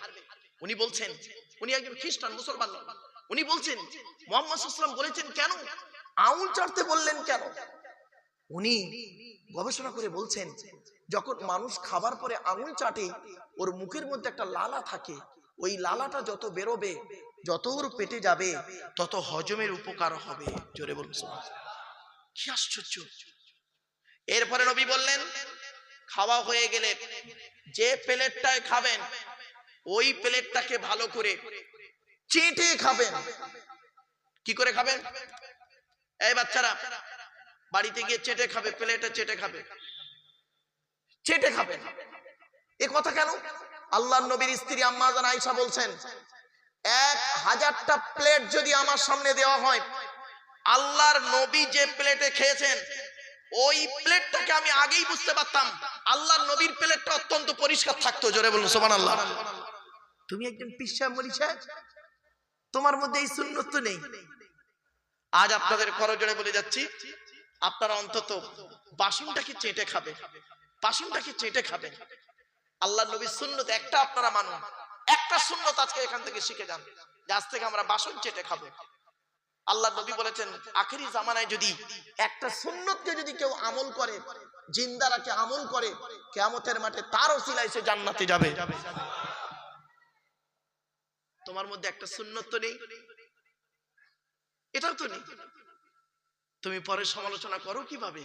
উনি বলছেন, উনি একজন খ্রিস্টান, মুসলমান নন। উনি বলছেন মুহাম্মদ সাল্লাল্লাহু আলাইহি ওয়াসাল্লাম বলেছেন কেন, আঙুল চাটতে বললেন কেন? উনি গবেষণা করে বলছেন, যখন মানুষ খাবার পরে আঙুল চাটে, ওর মুখের মধ্যে একটা লালা থাকে, ওই লালাটা যত বেরোবে, যত ওর পেটে যাবে, তত হজমের উপকার হবে। জোরে বলুন সুবহানাল্লাহ। কি আশ্চর্য! এরপরে নবী বললেন, খাওয়া হয়ে গেলে যে প্লেটটায় খাবেন ওই প্লেটটাকে ভালো করে চেটে খাবেন। কি করে খাবেন? এই বাচ্চারা বাড়িতে গিয়ে চেটে খাবে, প্লেটে চেটে খাবে, চেটে খাবেন। এ কথা কেন? আল্লাহর নবীর স্ত্রী আম্মা জান আয়েশা বলছেন, 1000টা প্লেট যদি আমার সামনে দেওয়া হয়, আল্লাহর নবী যে প্লেটে খেয়েছেন ওই প্লেটটাকে আমি আগেই বুঝতে পারতাম আল্লাহর নবীর প্লেটটা অত্যন্ত পরিষ্কার থাকতো। জোরে বলুন সুবহানাল্লাহ। তুমি একজন পিসা মরিচা, তোমার মধ্যে এই সুন্নত তো নেই। আজ আপনাদের করজোড়ে বলে যাচ্ছি, আপনারা অন্তত বাসনটাকে চেটে খাবে, বাসনটাকে চেটে খাবেন। আল্লাহর নবীর সুন্নত একটা আপনারা মানুন, একটা সুন্নত আজকে এখান থেকে শিখে যান, যে আজ থেকে আমরা বাসন চেটে খাবো। আল্লাহর নবী বলেছেন আখেরি জামানায় যদি একটা সুন্নতকে যদি কেউ আমল করে, জিন্দা রাখে আমল করে, কিয়ামতের মাঠে তার ওসিলায় সে জান্নাতে যাবে। তোমার মধ্যে একটা সুন্নত তো নেই, এটাও তো নেই, তুমি পরে সমালোচনা করো কিভাবে?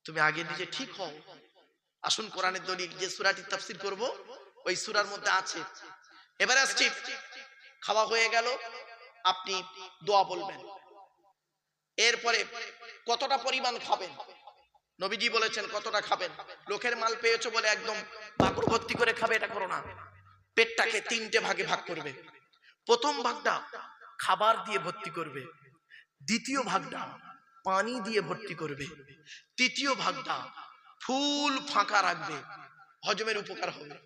তুমি আগে নিজে ঠিক হও। আসুন কোরআনের দলিল যে সূরাটি তাফসীর করব ওই সূরার মধ্যে আছে। এবারে আসছি, খাওয়া হয়ে গেল, আপনি দোয়া বলবেন। এরপরে কতটা পরিমাণ খাবেন নবীজি বলেছেন কতটা খাবেন। লোকের মাল পেয়েছো বলে একদম বাকর ভর্তি করে খাবে এটা করো না। পেটটাকে 3টে ভাগে ভাগ করবে। প্রথম ভাগটা খাবার দিয়ে ভর্তি করবে, দ্বিতীয় ভাগটা পানি দিয়ে ভর্তি করবে, তৃতীয় ভাগটা ফুল ফাঁকা রাখবে, হজমের উপকার হবে।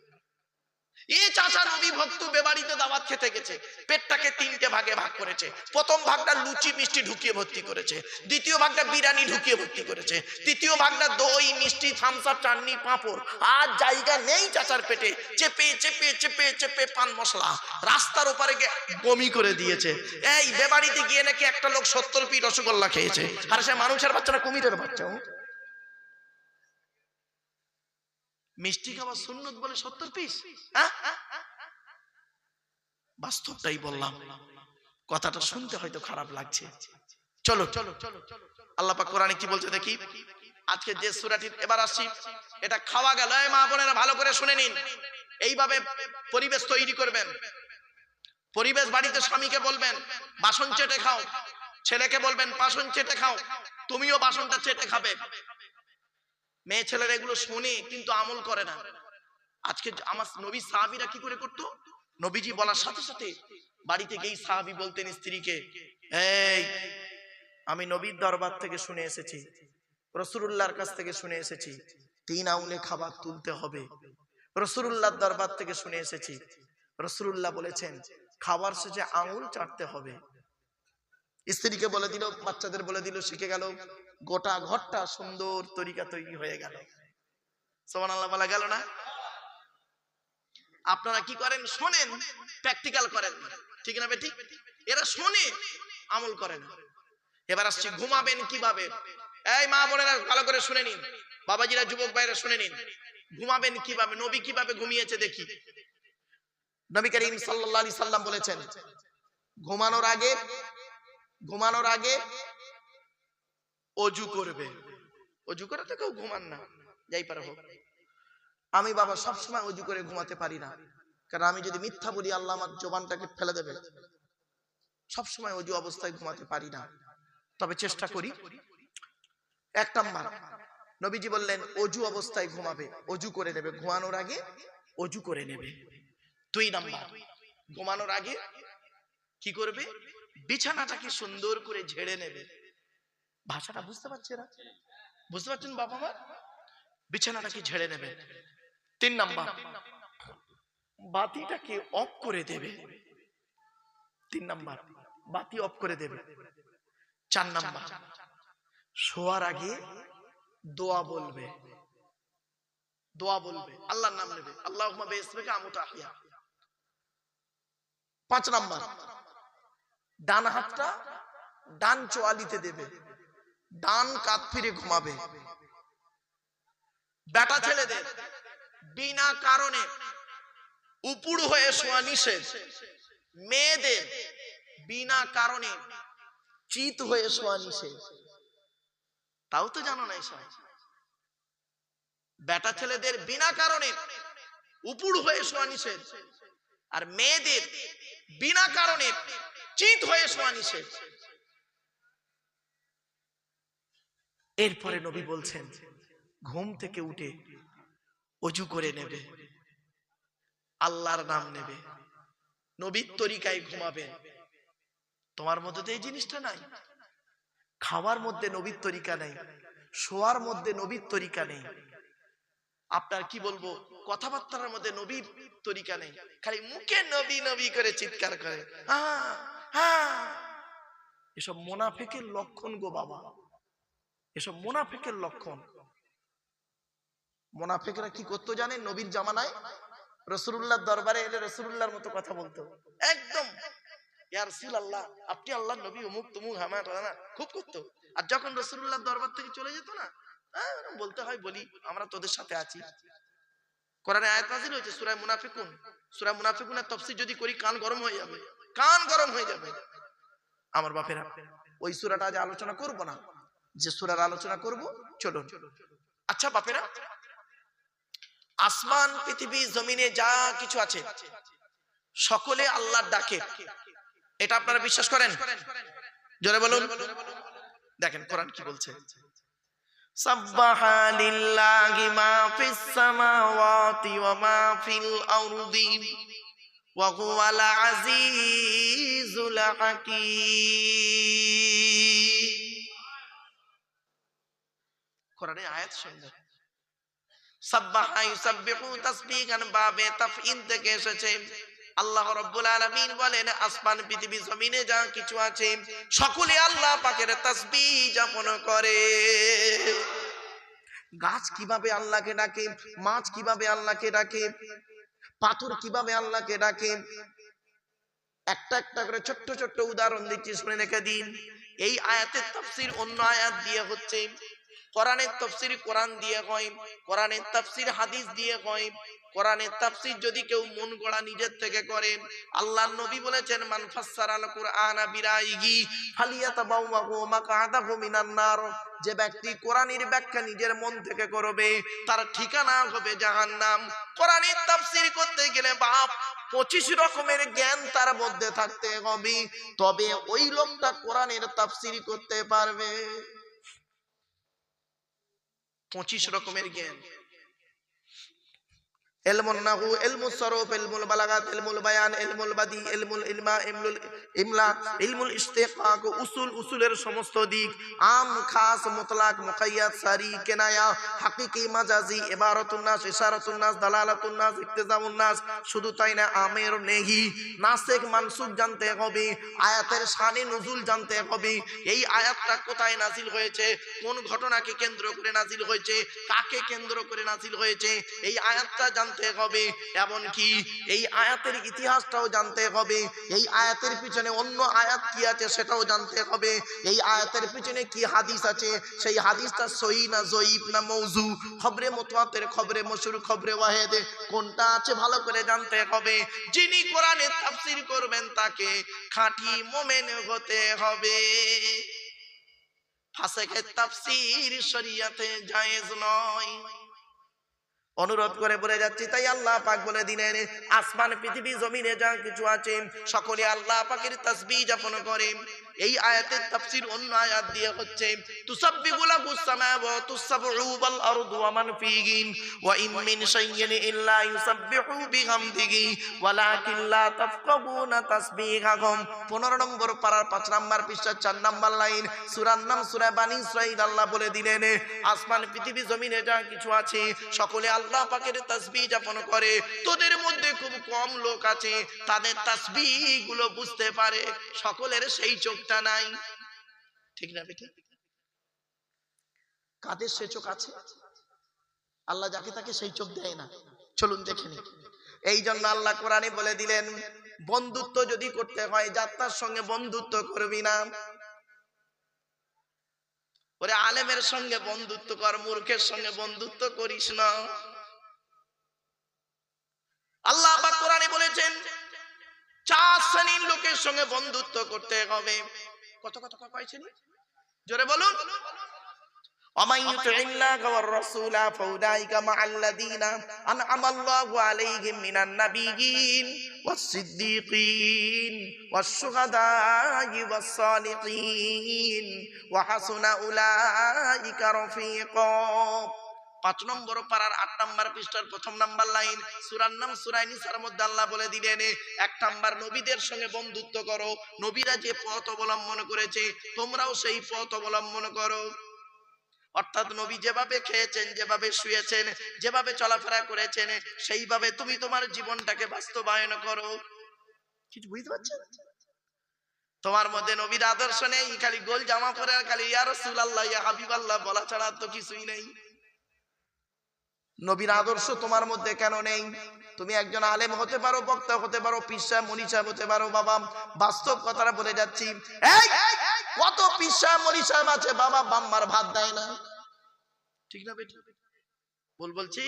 এই চাচা নবী ভক্ত বেবাড়িতে দাওয়াত খেতে গেছে, পেটটাকে 3টে ভাগে ভাগ করেছে। প্রথম ভাগটা লুচি মিষ্টি ঢুকিয়ে ভর্তি করেছে, দ্বিতীয় ভাগটা বিরিয়ানি ঢুকিয়ে ভর্তি করেছে, তৃতীয় ভাগটা দই মিষ্টি থামস আপ চাটনি পাঁপড়। আর জায়গা নেই চাচার পেটে, চেপে চেপে চেপে চেপে পান মশলা রাস্তার উপরে গিয়ে বমি করে দিয়েছে। এই বেবাড়িতে গিয়ে নাকি একটা লোক 70 পিস রসগোল্লা খেয়েছে, আর সে মানুষের বাচ্চা না কুমিরের বাচ্চা। মিষ্টি খাওয়া সুন্নত বলে 70 পিস? বাস্তবটাই বললাম, কথাটা শুনতে হয়তো খারাপ লাগছে। চলো চলো আল্লাহ পাক কোরআনে কি বলছে দেখি। আজকে যে সূরাটি এবার আসছি, এটা খাওয়া গেল। এই মা বোনেরা ভালো করে শুনে নিন, এইভাবে পরিবেশ তৈরি করবেন। পরিবেশ বাড়িতে স্বামীকে বলবেন বাসন চেটে খাও, ছেলেকে বলবেন বাসন চেটে খাও, তুমিও বাসনটা চেটে খাবে। মেয়ে ছেলেরা এগুলো শুনে কিন্তু আমল করে না। আজকে আমার নবী সাহাবীরা কি করে করতো, নবীজি বলার সাথে সাথে বাড়িতে গিয়ে সাহাবী বলতেন স্ত্রীকে, এই আমি নবীর দরবার থেকে শুনে এসেছি, রাসূলুল্লাহর কাছ থেকে শুনে এসেছি 3 আঙ্গুলে খাবার তুলতে হবে। রাসূলুল্লাহর দরবার থেকে শুনে এসেছি, রাসূলুল্লাহ বলেছেন খাবার শেষে আঙ্গুল চাটতে হবে। স্ত্রীকে বলে দিল, বাচ্চাদের বলে দিল, শিখে গেল, গোটা ঘরটা সুন্দর তরিকা তৈরি হয়ে গেল। সুবহানাল্লাহ বলা গেল না? আপনারা কি করেন, শোনেন, প্র্যাকটিক্যাল করেন, ঠিক না বেঠিক? এরা শোনে, আমল করেন। এবার আসছে ঘুমাবেন কিভাবে। এই মা বোনেরা ভালো করে শুনে নিন, বাবাজিরা যুবক ভাইরা শুনে নিন, ঘুমাবেন কিভাবে, নবী কিভাবে ঘুমিয়েছে দেখি। নবী করিম সাল্লাল্লাহু আলাইহি সাল্লাম বলেছেন ঘুমানোর আগে অজু করবে। অজু করে তো কেউ ঘুমান না, যাই পারে হোক। আমি বাবা সবসময় অজু করে ঘুমাতে পারি না, কারণ আমি যদি মিথ্যা বলি আল্লাহ আমার জবানটাকে ফেলে দেবে। সবসময় অজু অবস্থায় ঘুমাতে পারি না, তবে চেষ্টা করি। 1 নাম্বার, নবীজি বললেন অজু অবস্থায় ঘুমাবে, অজু করে নেবে, ঘুমানোর আগে অজু করে নেবে। 2 নাম্বার, ঘুমানোর আগে কি করবে, বিছানাটাকে সুন্দর করে ঝেড়ে নেবে। ভাষাটা বুঝতে পারছেন না? বুঝতে পারছেন বাবা মা? বিছানাটাকে ঝেড়ে নেবে। 3 নাম্বার, বাতিটাকে অফ করে দেবে। 3 নাম্বার, বাতি অফ করে দেবে। 4 নাম্বার, শোয়ার আগে দোয়া বলবে। দোয়া বলবে, আল্লাহর নাম নেবে, আল্লাহুম্মা বিসমিকা আমুতু আহইয়া। 5 নাম্বার, ডান হাতটা ডান চোয়ালিতে দেবে, ডান কাত ফিরে ঘুমাবে। বেটা ছেলেদের বিনা কারণে উপুড় হয়ে শোয়া নিষেধ। মেয়েদের বিনা কারণে চিত হয়ে শোয়া নিষেধ। তাও তো জানো না এসব। বেটা ছেলেদের বিনা কারণে উপুড় হয়ে শোয়া নিষেধ, আর মেয়েদের বিনা কারণে চিত হয়ে শোয়া নিষেধ। এরপরে নবী বলছেন ঘুম থেকে উঠে ওযু করে নেবে, আল্লাহর নাম নেবে, নবীর তরিকায় ঘুমাবে। তোমার মধ্যে তো এই জিনিসটা নাই। খাওয়ার মধ্যে নবীর তরিকা নেই, শোয়ার মধ্যে নবীর তরিকা নেই, আপনার কি বলবো কথাবার্তার মধ্যে নবীর তরিকা নেই, খালি মুখে নবী নবী করে চিৎকার করে। হ্যাঁ হ্যাঁ, এসব মুনাফিকের লক্ষণ গো বাবা, এসব মুনাফিকের লক্ষণ। মুনাফিকরা কি করতো জানেন? নবীর জামানায় রাসূলুল্লাহর দরবারে এলে রাসূলুল্লাহর মতো কথা বলতো, একদম ইয়া রাসূলুল্লাহ আপনি আল্লাহর নবী, অমুক তমুক হামা টানা খুব করতো। আর যখন রাসূলুল্লাহর দরবার থেকে চলে যেত না, বলতে হয় বলি আমরা তোদের সাথে আছি। কোরআনে আয়াত নাযিল হয়েছে সূরা মুনাফিকুন, সূরা মুনাফিকুনের তাফসীর যদি করি কান গরম হয়ে যাবে, কান গরম হয়ে যাবে। আমার বাপেরা ওই সূরাটা আজ আলোচনা করব না, যে সূরার আলোচনা করব চলুন। আচ্ছা বাপেরা, আসমান পৃথিবী জমিনে যা কিছু আছে সকলে আল্লাহর ডাকে, এটা আপনারা বিশ্বাস করেন? জোরে বলুন। দেখেন কোরআন কি বলছে, সাব্বাহা লিল্লাহি মা ফিস সামাওয়াতি ওয়া মা ফিল আরদি ওয়া হুয়াল আজিজুল হাকীম। কোরআনে আয়াত শুনুন, সাব্বাহা ইউসাব্বিহু তাসবিহান বাবে তাফঈল থেকে এসেছে। আল্লাহ রাব্বুল আলামিন বলেন আসমান পৃথিবী জমিনে যা কিছু আছে সকলে আল্লাহ পাকের তাসবিহ যাপন করে। গাছ কিভাবে আল্লাহকে ডাকে, মাছ কিভাবে আল্লাহকে ডাকে, পাথর কিভাবে আল্লাহকে ডাকে, একটা একটা করে ছোট্ট ছোট্ট উদাহরণ দিচ্ছি, শুনে রেখে দিন। এই আয়াতের তাফসীর অন্য আয়াত দিয়ে হচ্ছে, কোরআনের তাফসীর কোরআন দিয়ে হয়, কোরআনের তাফসীর হাদিস দিয়ে হয়। কোরআনের তাফসীর যদি কেউ মন গড়া নিজের থেকে করে, আল্লাহর নবী বলেছেন মান ফাসসারাল কুরআনা বিরাইহি ফালিয়াতাবাওয়াহু মাকআদাহু মিনান নার। যে ব্যক্তি কোরআনের ব্যাখ্যা নিজের মন থেকে করবে তার ঠিকানা হবে জাহান্নাম। কোরআনের তাফসীর করতে গেলে বাপ 25 রকমের জ্ঞান তার মধ্যে থাকতে হবে, তবে ওই লোকটা কোরআনের তাফসীর করতে পারবে। 25 রকমের জ্ঞান, ইলমুন নাহু, ইলমুস সরফ, ইলমুল বালাগাত, ইলমুল বায়ান, ইলমুল বাদি, ইলমুল ইলমা, ইলমুল ইমলা, ইলমুল ইশতিকাক, উসুলের সমস্ত দিক, আম খাস মুতলাক মুকাইয়াদ সারি কেনায়া হাকিকি মাজাজি ইবারাতুন নাস ইশারাতুন নাস দালালাতুন নাস ইক্তিজামুন নাস। শুধু তাই না, আমের নেহি নাসিখ মানসুখ জানতে হবে, আয়াতের শানে নুজুল জানতে হবে, এই আয়াতটা কোথায় নাজিল হয়েছে, কোন ঘটনাকে কেন্দ্র করে নাজিল হয়েছে, কাকে কেন্দ্র করে নাজিল হয়েছে, এই আয়াতটা জানতে হবে। এমনকি এই আয়াতের ইতিহাসটাও জানতে হবে, এই আয়াতের পিছনে অন্য আয়াত কি আছে সেটাও জানতে হবে, এই আয়াতের পিছনে কি হাদিস আছে, সেই হাদিসটা সহিহ না জয়ীফ না মওযু, খবরে মুতওয়াতির, খবরে মশহুর, খবরে ওয়াহিদ কোনটা আছে ভালো করে জানতে হবে। যিনি কোরআনের তাফসীর করবেন তাকে খাঁটি মুমিন হতে হবে। ফাসিকের তাফসীর শরীয়তে জায়েজ নয়। অনুরোধ করে বলে যাচ্ছি, তাই আল্লাহ পাক বলে দিলেন আসমান পৃথিবী জমিনে যা কিছু আছে সকলে আল্লাহ পাকের তাসবিহ যাপন করে। এই আয়াতের তাফসীর অন্য আয়াত দিয়ে হচ্ছে তুসাব্বিহু লাহুস সামাওয়াতুস সাবউ ওয়াল আরদু ওয়া মান ফীহিন ওয়া ইন মিন শাইইন ইল্লা ইউসাব্বিহু বিহামদিহি ওয়ালাকিন লা তাফকাহুনা তাসবিহাহুম। 15 নম্বর পারার 5 নম্বর পৃষ্ঠা 4 নম্বর লাইন, সূরার নাম সূরা বানী ইসরাঈল। আল্লাহ বলে দিলেন আসমান পৃথিবী জমিনে যা কিছু আছে সকলে আল্লাহ পাকের তাসবিহ যাপন করে। তোদের মধ্যে খুব কম লোক আছে তাদের তাসবিহ গুলো বুঝতে পারে, সকলের সেই চোখটা নাই। ঠিক না বেটি? কাদের সে চোখ আছে? আল্লাহ যাকে তাকে সেই চোখ দেয় না। চলুন দেখে নিই। এই জন্য আল্লাহ কোরআনে বলে দিলেন বন্ধুত্ব যদি করতে হয় যাত্রার সঙ্গে বন্ধুত্ব করবি না। ওরে আলেমের সঙ্গে বন্ধুত্ব কর, মূর্খের সঙ্গে বন্ধুত্ব করিস না। আল্লাহ পাক কোরআনে বলেছেন 4 শ্রেণীর লোকের সঙ্গে বন্ধুত্ব করতে হবে। কত কত কয় শ্রেণী? জোরে বলুন। ومن يطع الله والرسول فأولئك مع الذين أنعم الله عليهم من النبيين والصديقين والشهداء والصالحين وحسن أولئك رفيقا। 5 নম্বর পারার 8 নম্বর পৃষ্ঠার 1 নম্বর লাইন, সূরার নাম সূরা নিসার মধ্যে আল্লাহ বলে দিলেন 1 নম্বর নবীদের সঙ্গে বন্ধুত্ব করো, নবীরা যে পথ অবলম্বন করেছে তোমরাও সেই পথ অবলম্বন করো। অর্থাৎ নবী যেভাবে খেয়েছেন, যেভাবে শুয়েছেন, যেভাবে চলাফেরা করেছেন সেইভাবে তুমি তোমার জীবনটাকে বাস্তবায়ন করো। কিছু বুঝতে পারছেন? তোমার মধ্যে নবীর আদর্শ নেই, খালি গোল জামা পরে আর খালি ইয়া রাসূলুল্লাহ ইয়া হাবিবাল্লাহ বলা ছাড়া তো কিছুই নেই। নবীর আদর্শ তোমার মধ্যে কেন নেই? তুমি একজন আলেম হতে পারো, বক্তা হতে পারো, পীর সাহেব মুনি সাহেব হতে পারো, বাবা বাস্তব কথাটা বলে যাচ্ছি। কত পীর সাহেব মুনি সাহেব আছে বাবা বাম্মার ভাত দেয় না, ঠিক না বেটি? বলছি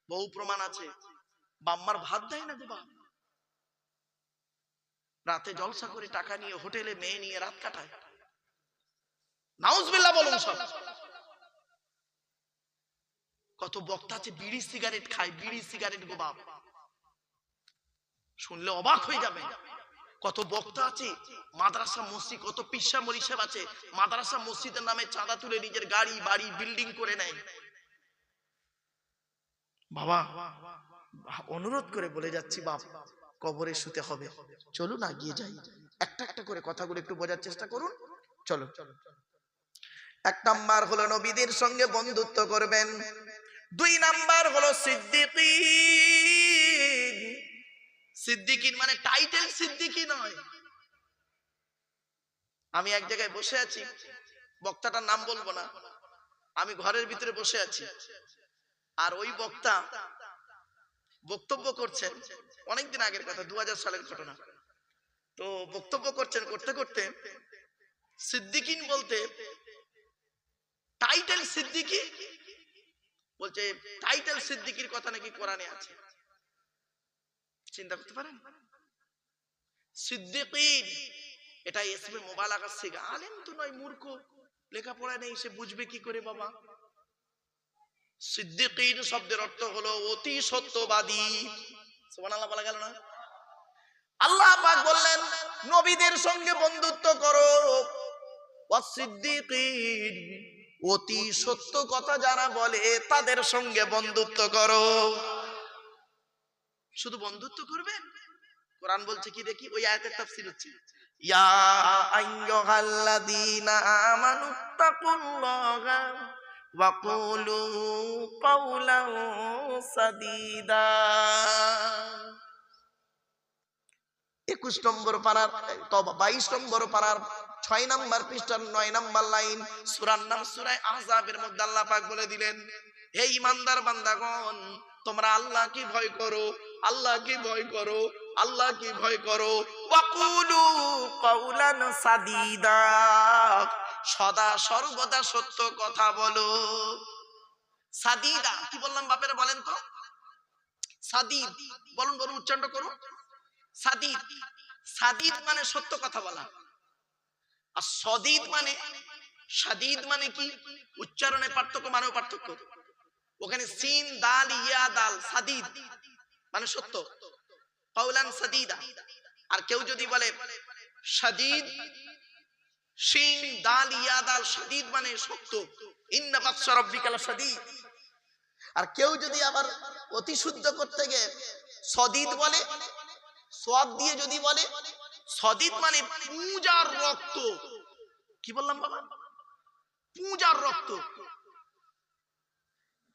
বহু প্রমাণ আছে, বাম্মার ভাত দেয় না গো বাবা। রাতে জলসা করে টাকা নিয়ে হোটেলে মেয়ে নিয়ে রাত কাটায়। নাউজুবিল্লাহ বলুন সব। কত বক্তা আছে বিড়ি সিগারেট খায়, বিড়ি সিগারেট গো বাপ, শুনলে অবাক হয়ে যাবে। কত বক্তা আছে মাদ্রাসা মসজিদ, কত পিসা মরি সাহেব আছে মাদ্রাসা মসজিদের নামে চাঁদা তুলে নিজের গাড়ি বাড়ি বিল্ডিং করে নেয়। বাবা অনুরোধ করে বলে যাচ্ছি, বাপ কবরে শুতে হবে, চলুন না গিয়ে যাই। একটা একটা করে কথাগুলো একটু বোঝার চেষ্টা করুন, চলো। 1 নাম্বার হলো নবীদের সঙ্গে বন্ধুত্ব করবেন। 2 নাম্বার হলো সিদ্দিকিন। সিদ্দিকিন মানে টাইটেল সিদ্দিকি নয়। আমি এক জায়গায় বসে আছি, বক্তাটার নাম বলবো না, আমি ঘরের ভিতরে বসে আছি, আর ওই বক্তা বক্তব্য করছেন, অনেকদিন আগের কথা, 2000 সালের ঘটনা। তো বক্তব্য করছেন, করতে করতে সিদ্দিকিন বলতে টাইটেল সিদ্দিকি বলছে, টাইটেল সিদ্দিকির কথা নাকি কোরআনে আছে। চিন্তা করতে পারেন? সিদ্দিকিন এটা ইসমে মুবালাগা সিগা। আলেম তো নয়, মূর্খ, লেখাপড়া নেই, সে বুঝবে কি করে বাবা? সিদ্দিকিন শব্দের অর্থ হলো অতি সত্যবাদী। সুবহানাল্লাহ বলা গেল না? আল্লাহ পাক বললেন নবীদের সঙ্গে বন্ধুত্ব করো, ওয়াসিদ্দিকিন অতি সত্য কথা যারা বলে তাদের সঙ্গে বন্ধুত্ব করো। শুধু বন্ধুত্ব করবেন? কোরআন বলছে কি দেখি, ওই আয়াতের তাফসীর হচ্ছে ইয়া আইয়ুহাল্লাযীনা আমানুত্তাকুল্লাহা ওয়া কুলু কাওলান সাদীদা। 21 নম্বর পারার 22 নম্বর পারার 6 নম্বর পৃষ্ঠার 9 নম্বর লাইন, সূরার নাম সূরা আহজাবের মধ্যে আল্লাহ পাক বলে দিলেন, হে ঈমানদার বান্দাগণ তোমরা আল্লাহকে ভয় করো, আল্লাহকে ভয় করো, আল্লাহকে ভয় করো। ওয়াকুলু কাওলান সাদীদা, সদা সর্বদা সত্য কথা বলো। সাদীদা কি বললাম বাপেরা বলেন তো? সাদীদ বলুন, বলুন, উচ্চারণ করুন। সাদীদ, সাদীদ মানে সত্য কথা বলা। আর সদীদ মানে, সাদীদ মানে কি? উচ্চারণে পার্থক্য, মানেও পার্থক্য। ওখানে সিন দাল ইয়া দাল, সাদীদ মানে সত্য, কাওলান সাদীদা। আর কেউ যদি বলে সাদীদ, সিন দাল ইয়া দাল, সাদীদ মানে সত্য, ইন্না বাতশা রাব্বিকা লাশাদীদ। আর কেউ যদি আবার অতি শুদ্ধ করতে গিয়ে সদীদ বলে, সদ দিয়ে যদি বলে, সদীদ মানে পূজার রক্ত। কি বললাম বাবা? পূজার রক্ত।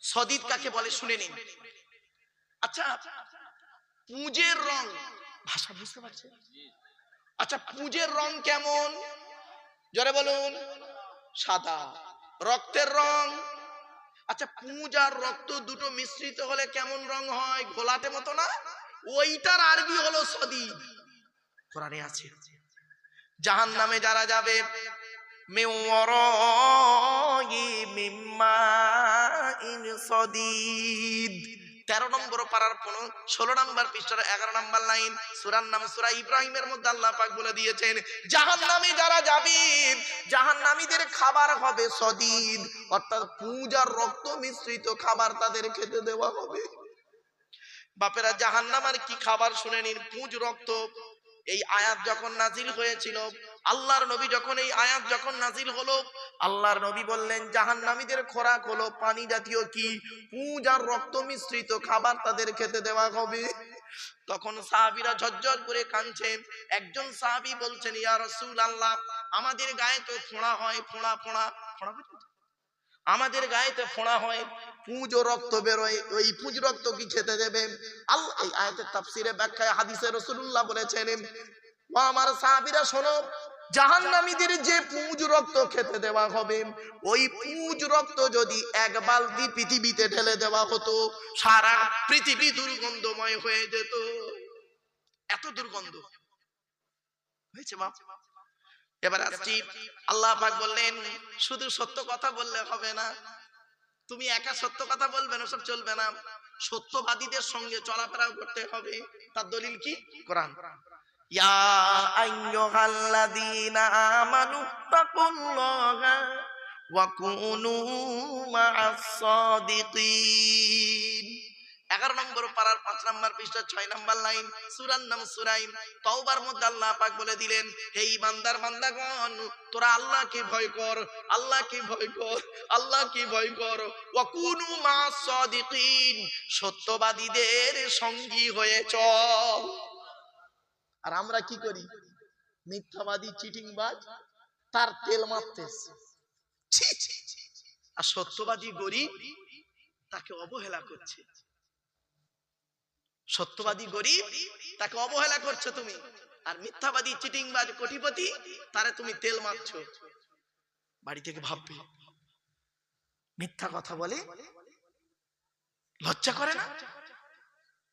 সদীদ কাকে বলে শুনে নিন। আচ্ছা, পুঁজের রং, ভাষা বুঝতে পারছেন? আচ্ছা, পুঁজের রং কেমন? জোরে বলুন। সাদা। রক্তের রং? আচ্ছা, পুঁজ আর রক্ত দুটো মিশ্রিত হলে কেমন রং হয়? ঘোলাটে মতো না? ওইটার আরবি হলো সদীদ। কোরআনে আছে। জাহান্নামে যারা যাবে, মিওয়ারাই মিম্মা ইন সদীদ, 13 নম্বর পারার 16 নম্বর পৃষ্ঠার 11 নম্বর লাইন, সূরার নাম সূরা ইব্রাহিমের মধ্যে আল্লাহ পাক বলে দিয়েছেন, জাহান্নামী যারা যাবে, জাহান্নামীদের খাবার হবে সদিদ, অর্থাৎ পূজার রক্ত মিশ্রিত খাবার তাদের খেতে দেওয়া হবে। বাপেরা, জাহান্নামের কি খাবার শুনে নিন, পুঁজ রক্ত। এই আয়াত যখন নাজিল হয়েছিল, আল্লাহর নবী যখন এই আয়াত যখন নাজিল হলো, আল্লাহর নবী বললেন জাহান্নামীদের খোরাক হলো পানি জাতীয় কি, পুঁজ আর রক্ত মিশ্রিত খাবার তাদের খেতে দেওয়া হবে। তখন সাহাবীরা ঝরঝর করে কাঁদছে। একজন সাহাবী বলছেন, ইয়া রাসূলুল্লাহ, আমাদের গায়ে তো ফোঁড়া হয়, ফোঁড়া আমাদের গায়েতে ফোঁড়া হয়, পুঁজ ও রক্ত বেরোয়, ওই পুঁজ রক্ত কি খেতে দেবে? আল্লাহ এই আয়াতের তাফসিরে ব্যাখ্যায় হাদিসে রাসূলুল্লাহ বলেছেন, ও আমার সাহাবীরা শোনো, জাহান্নামীদের যে পুঁজ রক্ত খেতে দেওয়া হবে, ওই পুঁজ রক্ত যদি এক বালতি পৃথিবীতে ঢেলে দেওয়া হতো, সারা পৃথিবী দুর্গন্ধময় হয়ে যেত। এত দুর্গন্ধ হয়েছে মা। এবার আসছি, আল্লাহ পাক বললেন শুধু সত্য কথা বললে হবে না, তুমি একা সত্য কথা বলবে না, সব চলবে না, সত্যবাদীদের সঙ্গে চলাফেরা করতে হবে। তার দলিল কি? কোরআন। ইয়া আইয়ুহাল্লাযীনা আমানু তাকুল্লাহা ওয়া কুনু মা'আস সাদিকিন। 11 নম্বর পারার 5 নম্বর পৃষ্ঠা 6 নম্বর লাইন, সূরার নাম সূরা তাওবার মধ্যে আল্লাহ পাক বলে দিলেন, হে ঈমানদার বান্দাগণ, তোরা আল্লাহকে ভয় কর, আল্লাহকে ভয় কর, আল্লাহকে ভয় কর, ওয়া কুনু মা'আস সাদিকিন, সত্যবাদীদের সঙ্গী হয়ে চল। আর আমরা কি করি? মিথ্যাবাদী, চিটিংবাজ, তার তেল মারতেছে। আর সত্যবাদী গরিব, তাকে অবহেলা করছে। সত্যবাদী গরিব, তাকে অবহেলা করছো তুমি, আর মিথ্যাবাদী, চিটিংবাজ, কোটিপতি, তারে তুমি তেল মারছো। বাড়ি থেকে ভাববে, মিথ্যা কথা বলে, লজ্জা করে না?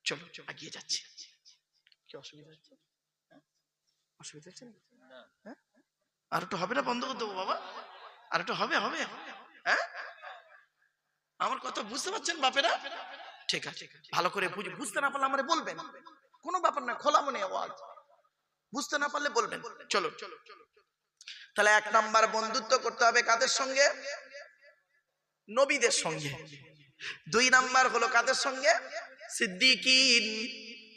চলো এগিয়ে যাচ্ছি। কি অসুবিধা হচ্ছে? অসুবিধা হচ্ছে না? আর একটু হবে না? বন্ধ করে দেবো বাবা? আর একটু হবে? হ্যাঁ, আমার কথা বুঝতে পারছেন বাপেরা? ঠিক আছে, ভালো করে বুঝতে না পারলে আমারে বলবেন, কোনো ব্যাপার না, খোলা মনে আওয়াজ। বুঝতে না পারলে বলবেন। চলো, তাহলে 1 নাম্বার বন্ধুত্ব করতে হবে কাদের সঙ্গে? নবীদের সঙ্গে। 2 নাম্বার হলো কাদের সঙ্গে? সিদ্দিকিন,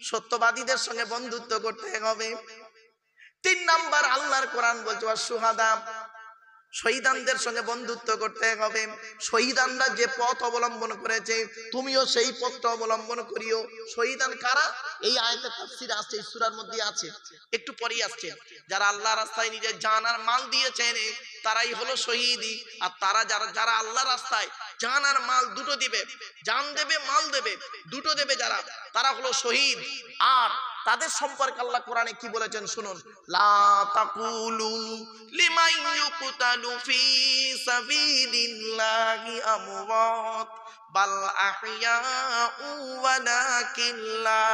সত্যবাদীদের সঙ্গে বন্ধুত্ব করতে হবে। 3 নাম্বার আল্লাহর কোরআন বলছে ওয়াসশুহাদা, শহীদানদের সঙ্গে বন্ধুত্ব করতে হবে। শহীদানরা যে পথ অবলম্বন করেছে, তুমিও সেই পথটা অবলম্বন করিও। শহীদান কারা? এই আয়াতের তাফসীরে আছে, এই সূরার মধ্যে আছে, একটু পরেই আসছে। যারা আল্লাহর রাস্তায় নিজের জান আর মাল দিয়েছেন, তারাই হলো শহীদি। আর তারা যারা আল্লাহর রাস্তায় জান আর মাল দুটো দিবে, জান দেবে, মাল দেবে, দুটো দেবে, যারা, তারা হলো শহীদ। আর তাদের সম্পর্কে আল্লাহ কোরআনে কি বলেছেন শুনুন, লা তাকুলু লিমান ইউকতালু ফি সাবিলিল্লাহি আমওয়াত বাল আহইয়াউ ওয়ালাকিন লা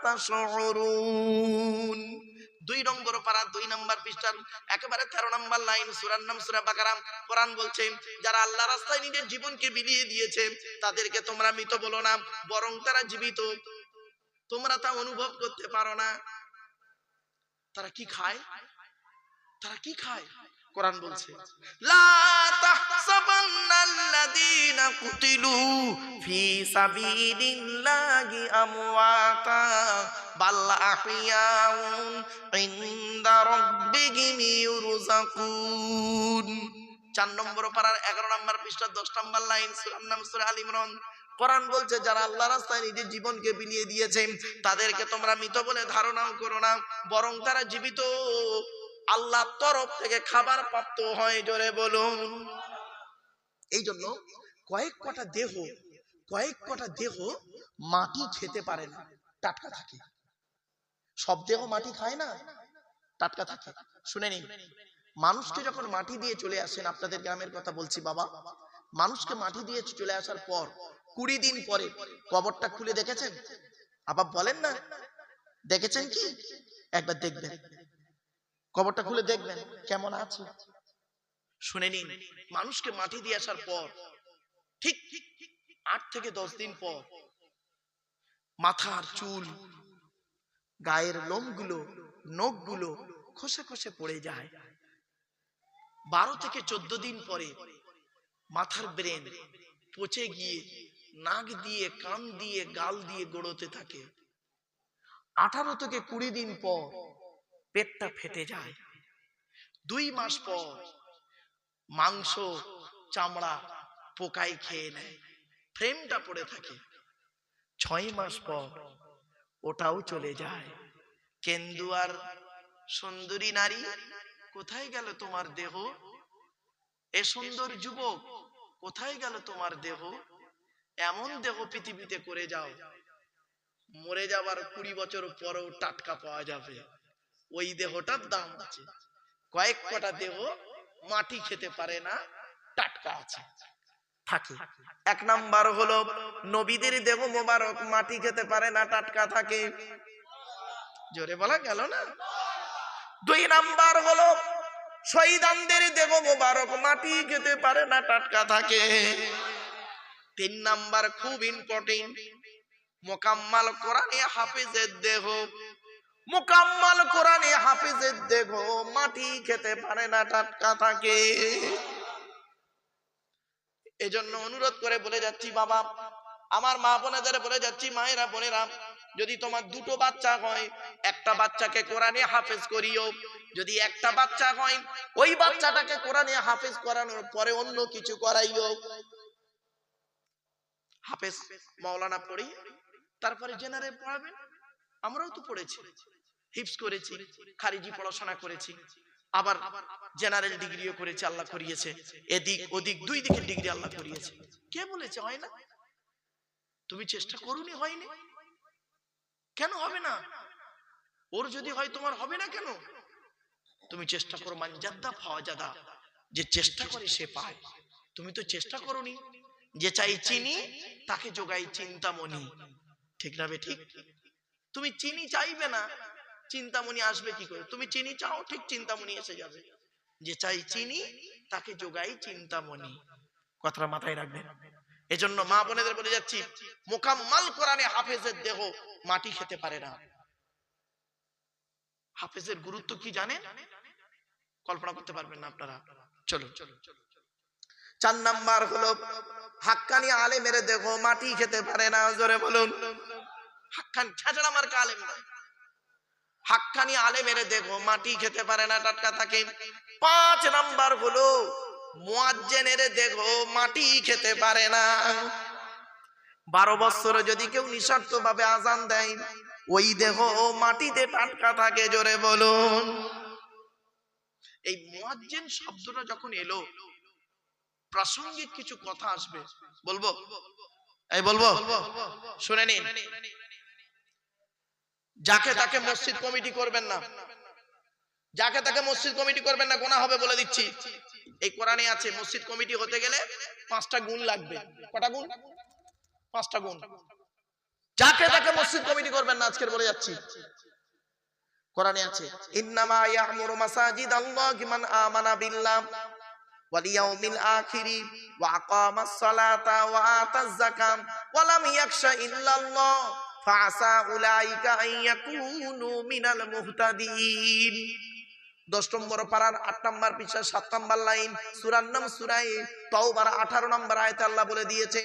তাশউরুন। 2 নম্বর পারা 2 নম্বর পৃষ্ঠার একেবারে 13 নম্বর লাইন, সূরার নাম সূরা বাকারা। কোরআন বলছে, যারা আল্লাহ রাস্তায় নিজের জীবনকে বিলিয়ে দিয়েছে, তাদেরকে তোমরা মৃত বলো না, বরং তারা জীবিত। তোমরা তা অনুভব করতে পারো না। তারা কি খায়? কোরআন বলছে, লা তাহসাবান্নাল্লাযীনা কুতিলু ফি সাবিলিল্লাহি আমওয়াতা বাল আহইয়াউন ইনদা রাব্বিহিম ইউরযাকুন। 4 নম্বর পারার 11 নম্বর পৃষ্ঠা 10 নম্বর লাইন, সূরার নাম সূরা আল ইমরান। কোরআন বলছে, যারা আল্লাহ রাস্তায় নিজের জীবনকে বিলিয়ে দিয়েছে, তাদেরকে তোমরা মৃত বলে ধারণাও করো না, বরং তারা জীবিত, আল্লাহর তরফ থেকে খাবার প্রাপ্ত হয়। জোরে বলুন। এই জন্য কয়েক কটা দেহ মাটি খেতে পারে না, টাটকা থাকে। সব দেহ মাটি খায় না, টাটকা থাকে। শুনে নিন, মানুষকে যখন মাটি দিয়ে চলে আসেন, আপনাদের গ্রামের কথা বলছি বাবা, মানুষকে মাটি দিয়ে চলে আসার পর 20 দিন পরে কবরটা খুলে দেখেছেন? আবার বলেন না, দেখেছেন কি? একবার দেখবেন, কবরটা খুলে দেখবেন কেমন আছে। শুনে নিন, মানুষকে মাটি দিয়ে আসার পর ঠিক 8 থেকে 10 দিন পর মাথার চুল, গায়ের লোমগুলো, নখগুলো খসে খসে পড়ে যায়। 12 থেকে 14 দিন পরে মাথার ব্রেন পচে গিয়ে নাক দিয়ে, কান দিয়ে, গাল দিয়ে গড়োতে থাকে। 18 থেকে 20 দিন পর পেটটা ফেটে যায়। 2 মাস পর মাংস চামড়া পোকায় খেয়ে নেয়, ফ্রেমটা পড়ে থাকে। 6 মাস পর ওটাও চলে যায়। কেন্দু আর সুন্দরী নারী, কোথায় গেল তোমার দেহ? এ সুন্দর যুবক, কোথায় গেল তোমার দেহ? এমন দেহ পৃথিবীতে করে যাও, মরে যাবার 20 বছর পরেও টাটকা পাওয়া যাবে। ওই দেহটার দাম আছে। কয়েক কটা দেহ মাটি খেতে পারে না, টাটকা আছে, থাকে। 1 নাম্বার হলো নবীদের দেহ মোবারক মাটি খেতে পারে না, টাটকা থাকে। জোরে বলা গেল না? 2 নাম্বার হলো শহীদানদের দেহ মোবারক মাটি খেতে পারে না, টাটকা থাকে। 3 নাম্বার খুব ইম্পর্টেন্ট, মুকাম্মাল কোরআনে হাফেজের দেহ, মুকাম্মাল কোরআনে হাফেজের দেহ মাটি খেতে পারে না, টাটকা থাকে। এজন্য অনুরোধ করে বলে যাচ্ছি বাবা, আমার মা বোনেদের বলে যাচ্ছি, মায়েরা বোনেরা, যদি তোমার 2টো বাচ্চা হয়, একটা বাচ্চাকে কোরআনে হাফেজ করিও। যদি একটা বাচ্চা হয়, ওই বাচ্চাটাকে কোরআনে হাফেজ করানোর পরে অন্য কিছু করাইও। হাফেজ মাওলানা পড়ি, তারপরে জেনারেল পড়াবেন। আমরাও তো পড়েছি, হিফজ করেছি, খারিজি পড়াশোনা করেছি, আবার জেনারেল ডিগ্রিও করেছে, আল্লাহ করিয়েছে। এদিক ওদিক 2 দিকের ডিগ্রি আল্লাহ করিয়েছে। কে বলেছে হয় না? তুমি চেষ্টা করুনি, হয়নি। কেন হবে না? ওর যদি হয় তোমার হবে না কেন? তুমি চেষ্টা করো, মানজাদা ফাওয়াজাদা, যে চেষ্টা করে সে পায়। তুমি তো চেষ্টা করোনি। যে চাই চিনি তাকে যোগাই চিন্তামণি, ঠিক না? ঠিক। তুমি চিনি চাইবে না, চিন্তামণি আসবে কি করে? তুমি চিনি চাও, ঠিক চিন্তামণি এসে যাবে। যে চাই চিনি তাকে যোগাই চিন্তামণি, কথাটা মাথায় রাখবেন। এজন্য মা বোনেদের বলে যাচ্ছি, মুকাম্মাল কোরআনে হাফেজের দেহ মাটি খেতে পারে না। হাফেজের গুরুত্ব কি জানেন? কল্পনা করতে পারবেন না আপনারা। চলো। 4 নাম্বার হলো হাক্কানি আলেমের দেহ মাটি খেতে পারে না। জোরে বলুন। হাক্কানি ছাড়া মার্কা আলেম নয়, হাক্কানি আলেমের দেহ মাটি খেতে পারে না, টাটকা থাকে। 5 নাম্বার হলো মুয়াজ্জিনের দেহ মাটি খেতে পারে না। 12 বছর যদি কেউ নিঃস্বার্থ ভাবে আজান দেয়, ওই দেহ মাটিতে টাটকা থাকে। জোরে বলুন। এই মুয়াজ্জিন শব্দটা যখন এলো, প্রাসঙ্গিক কিছু কথা আসবে, বলবো? এই বলবো, শুনে নিন। যাকে তাকে মসজিদ কমিটি করবেন না, যাকে তাকে মসজিদ কমিটি করবেন না, গুনাহ হবে, বলে দিচ্ছি। এই কোরআনে আছে, মসজিদ কমিটি হতে গেলে 5টা গুণ লাগবে। কটা গুণ? 5টা গুণ। যাকে তাকে মসজিদ কমিটি করবেন না, আজকের বলে যাচ্ছি। কোরআনে আছে, ইন্নামা ইয়া'মুরু মাসাজিদাল্লাহি মান আমানা বিল্লাহ ওয়াল ইয়াউমিল আখিরি ওয়া আকামাস সালাতা ওয়া আতাজ যাকাত ওয়া লাম ইয়াখশা ইল্লাল্লাহ ফাআসা উলাইকা আন ইয়াকুনু মিনাল মুহতাদিন। 10 নম্বর পারার 8 নম্বর পৃষ্ঠা 7 নম্বর লাইন, সূরার নাম সূরা তাওবার 18 নম্বর আয়াতে আল্লাহ বলে দিয়েছে,